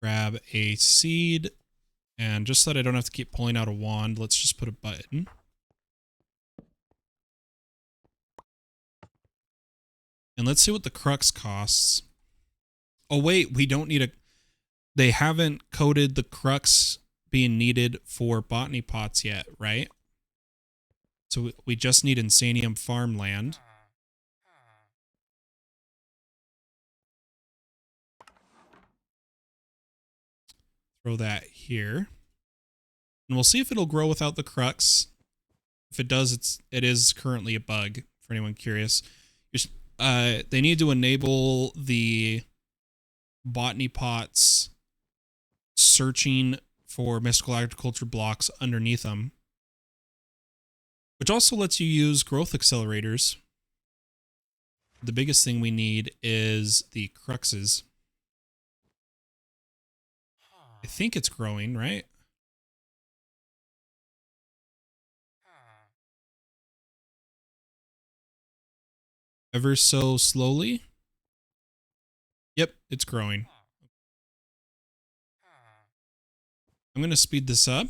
Grab a seed. And just so that I don't have to keep pulling out a wand, let's just put a button. And let's see what the crux costs. Oh, wait, we don't need a... They haven't coded the crux being needed for botany pots yet, right? So we just need Insanium farmland. Throw that here. And we'll see if it'll grow without the crux. If it does, it is currently a bug, for anyone curious. They need to enable the botany pots searching for mystical agriculture blocks underneath them, which also lets you use growth accelerators. The biggest thing we need is the cruxes. I think it's growing, right? Ever so slowly. Yep, it's growing. I'm going to speed this up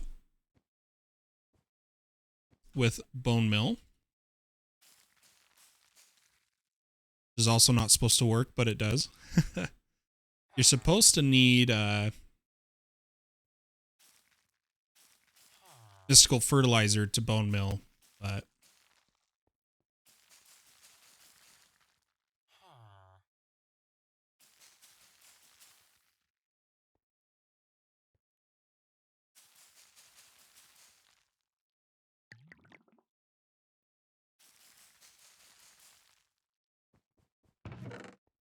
with bone mill. This is also not supposed to work, but it does. You're supposed to need mystical fertilizer to bone mill, but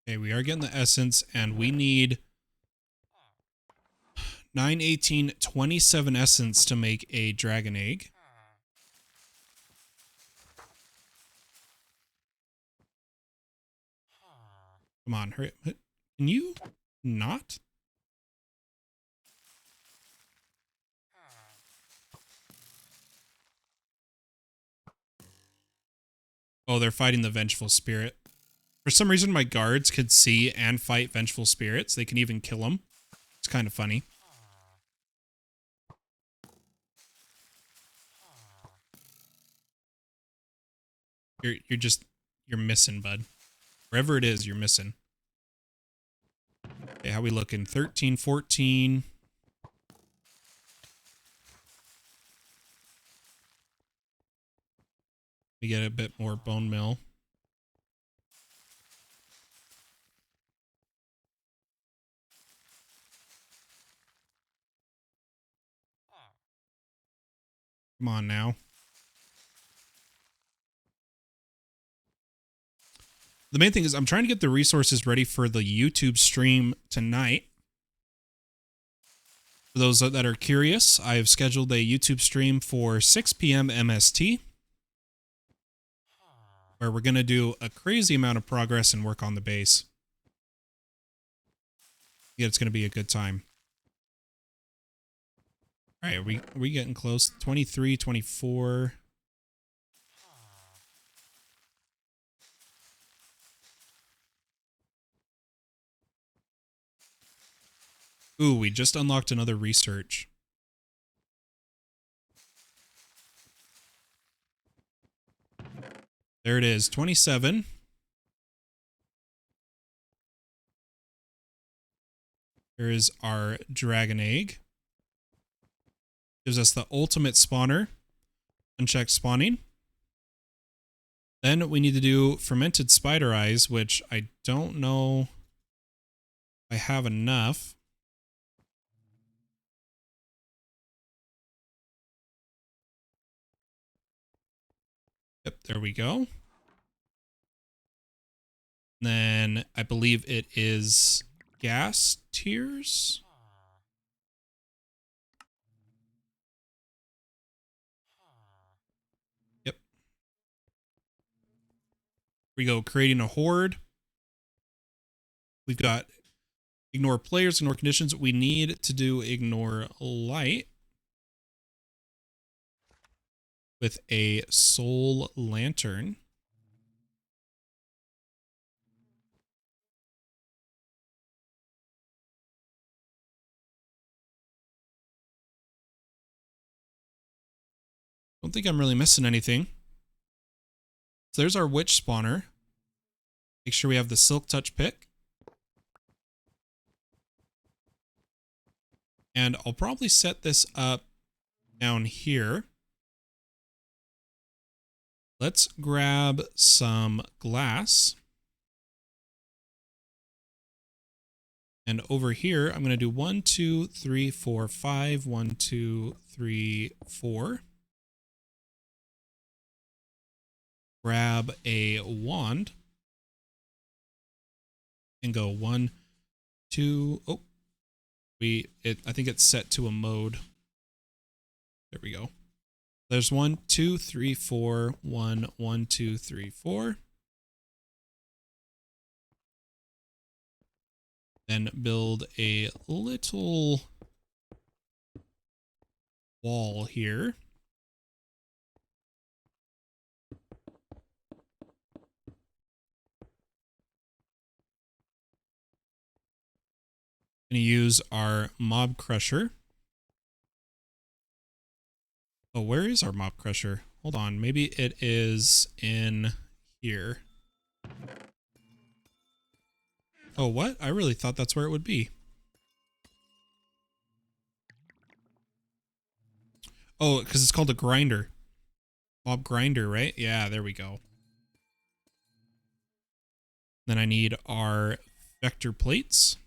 okay, we are getting the essence, and we need 9, 18, 27 essence to make a dragon egg. Come on, hurry. Can you not? Oh, they're fighting the vengeful spirit. For some reason, my guards could see and fight vengeful spirits. They can even kill them. It's kind of funny. You're missing, bud. Wherever it is, you're missing. Okay, how we looking? 13, 14. We get a bit more bone mill. Come on now. The main thing is I'm trying to get the resources ready for the YouTube stream tonight. For those that are curious, I have scheduled a YouTube stream for 6 p.m. MST, where we're going to do a crazy amount of progress and work on the base. Yeah, it's going to be a good time. All right, are we getting close? 23, 24. Ooh, we just unlocked another research. There it is, 27. There is our dragon egg. Gives us the ultimate spawner. Unchecked spawning. Then we need to do fermented spider eyes, which I don't know if I have enough. Yep, there we go. Then I believe it is gas tears. Yep. We go creating a horde. We've got ignore players, ignore conditions. We need to do ignore light with a soul lantern. Don't think I'm really missing anything. So there's our witch spawner. Make sure we have the silk touch pick. And I'll probably set this up down here. Let's grab some glass. And over here, I'm going to do 1, 2, 3, 4, 5. 1, 2, 3, 4. Grab a wand. And go 1, 2. Oh, I think it's set to a mode. There we go. There's 1, 2, 3, 4. 1, 1, 2, 3, 4. Then build a little wall here. Going to use our mob crusher. Oh, where is our mob crusher? Hold on, maybe it is in here. Oh, what? I really thought that's where it would be. Oh, because it's called a grinder. Mob grinder, right? Yeah, there we go. Then I need our vector plates.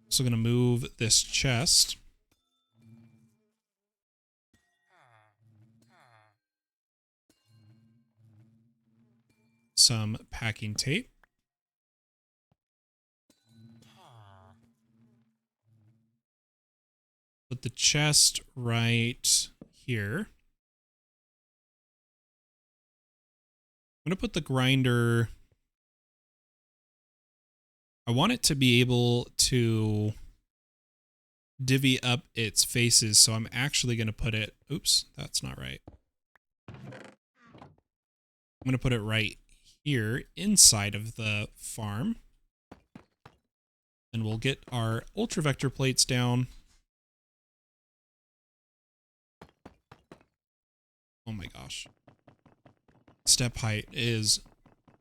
Also going to move this chest. Some packing tape. Put the chest right here. I'm going to put the grinder. I want it to be able to divvy up its faces, so I'm actually going to put it... Oops, that's not right. I'm going to put it right here inside of the farm. And we'll get our ultra vector plates down. Oh my gosh. Step height is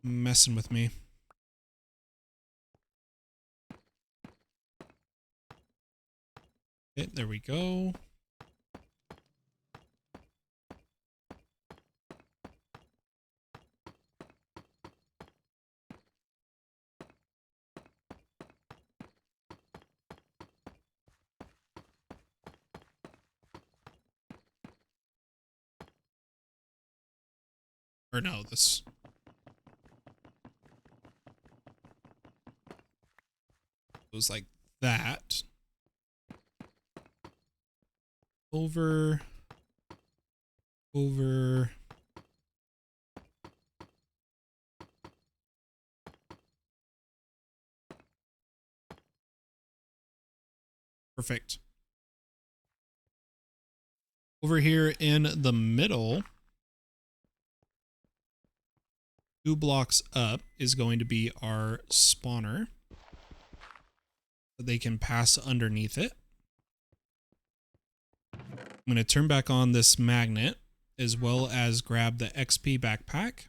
messing with me. Okay, there we go. Or no, this... goes like that. Over. Perfect. Over here in the middle, 2 blocks up is going to be our spawner. So they can pass underneath it. I'm going to turn back on this magnet as well as grab the XP backpack.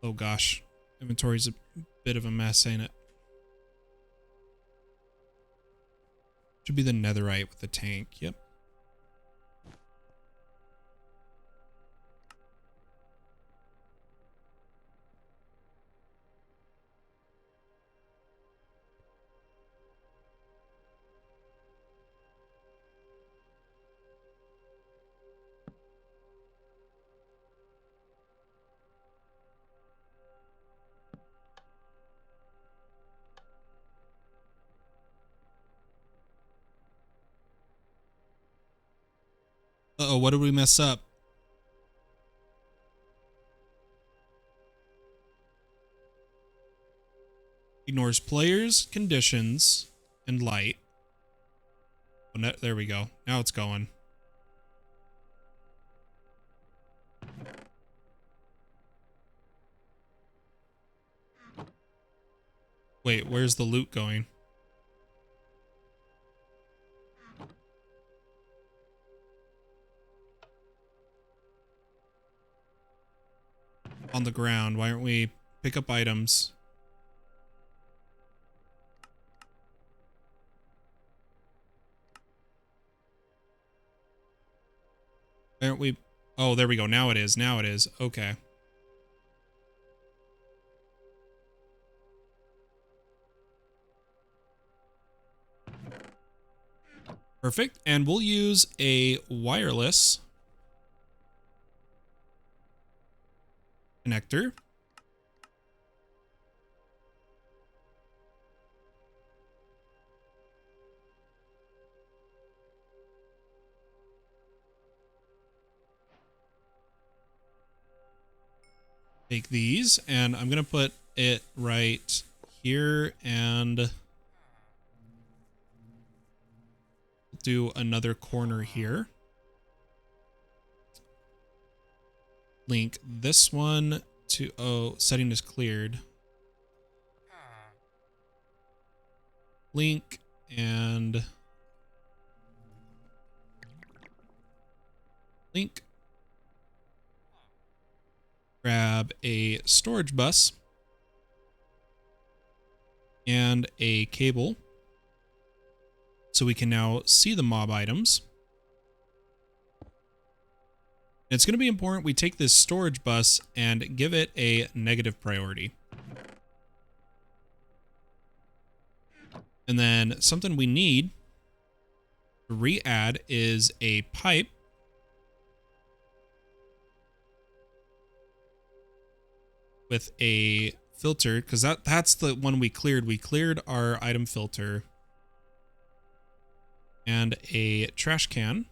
Oh gosh, inventory's a bit of a mess, ain't it? Should be the netherite with the tank, yep. Uh-oh, what did we mess up? Ignores players, conditions, and light. Oh, no, there we go. Now it's going. Wait, where's the loot going? On the ground. Why aren't we pick up items? Why aren't we... Oh, there we go. Now it is. Now it is. Okay. Perfect. And we'll use a wireless connector. Take these, and I'm going to put it right here and do another corner here. Link this one to... Oh, setting is cleared. Link and... Link. Grab a storage bus. and a cable. So we can now see the mob items. It's going to be important we take this storage bus and give it a negative priority. And then something we need to re-add is a pipe. With a filter, because that's the one we cleared. We cleared our item filter. And a trash can.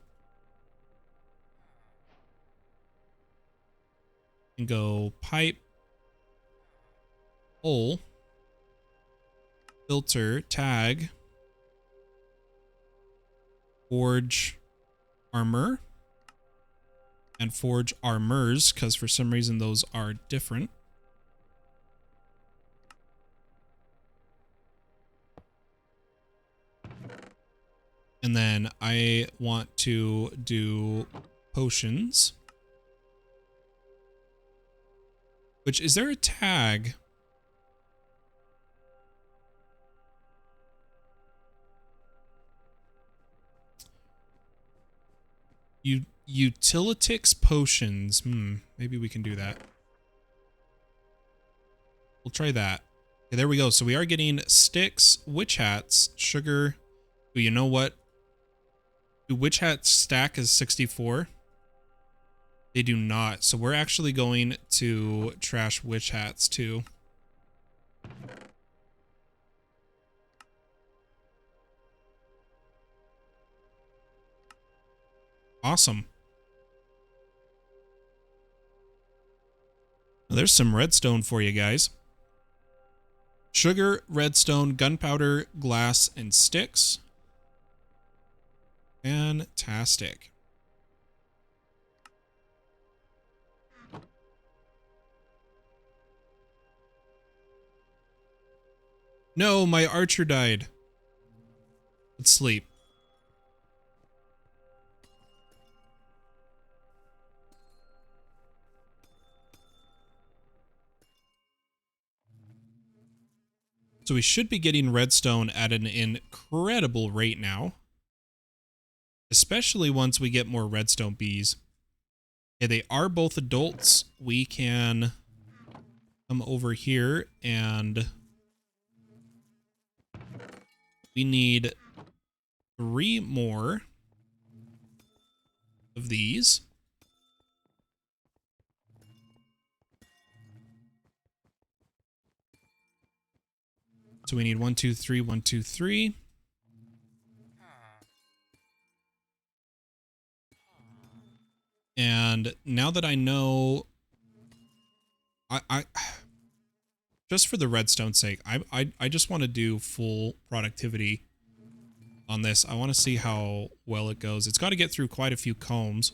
And go pipe, hole, filter, tag, forge armor, and forge armors, because for some reason those are different. And then I want to do potions. Which, is there a tag? Utilitix potions. Maybe we can do that. We'll try that. Okay, there we go. So we are getting sticks, witch hats, sugar. Ooh, you know what? Do witch hats stack as 64? They do not. So we're actually going to trash witch hats too. Awesome. Now, there's some redstone for you guys. Sugar, redstone, gunpowder, glass, and sticks. Fantastic. No, my archer died. Let's sleep. So we should be getting redstone at an incredible rate now. Especially once we get more redstone bees. Okay, they are both adults. We can come over here and we need 3 more of these. So we need 1, 2, 3, 1, 2, 3. And now that I know, I just for the redstone's sake, I just want to do full productivity on this. I want to see how well it goes. It's got to get through quite a few combs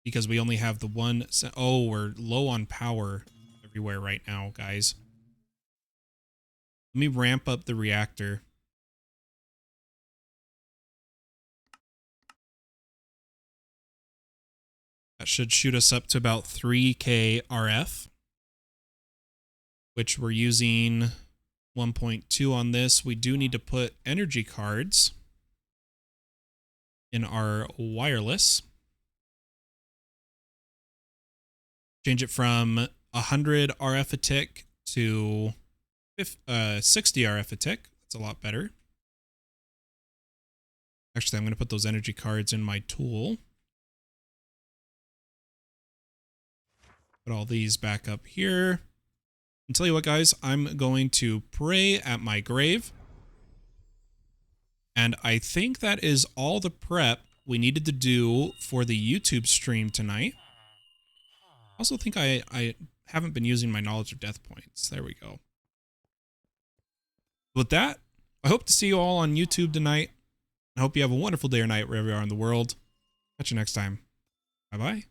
because we only have the one. Oh, we're low on power everywhere right now, guys. Let me ramp up the reactor. That should shoot us up to about 3K RF, which we're using 1.2 on this. We do need to put energy cards in our wireless. Change it from 100 RF a tick to 60 RF a tick. That's a lot better. Actually, I'm going to put those energy cards in my tool. Put all these back up here. And tell you what, guys, I'm going to pray at my grave. And I think that is all the prep we needed to do for the YouTube stream tonight. I also think I haven't been using my knowledge of death points. There we go. With that, I hope to see you all on YouTube tonight. I hope you have a wonderful day or night wherever you are in the world. Catch you next time. Bye-bye.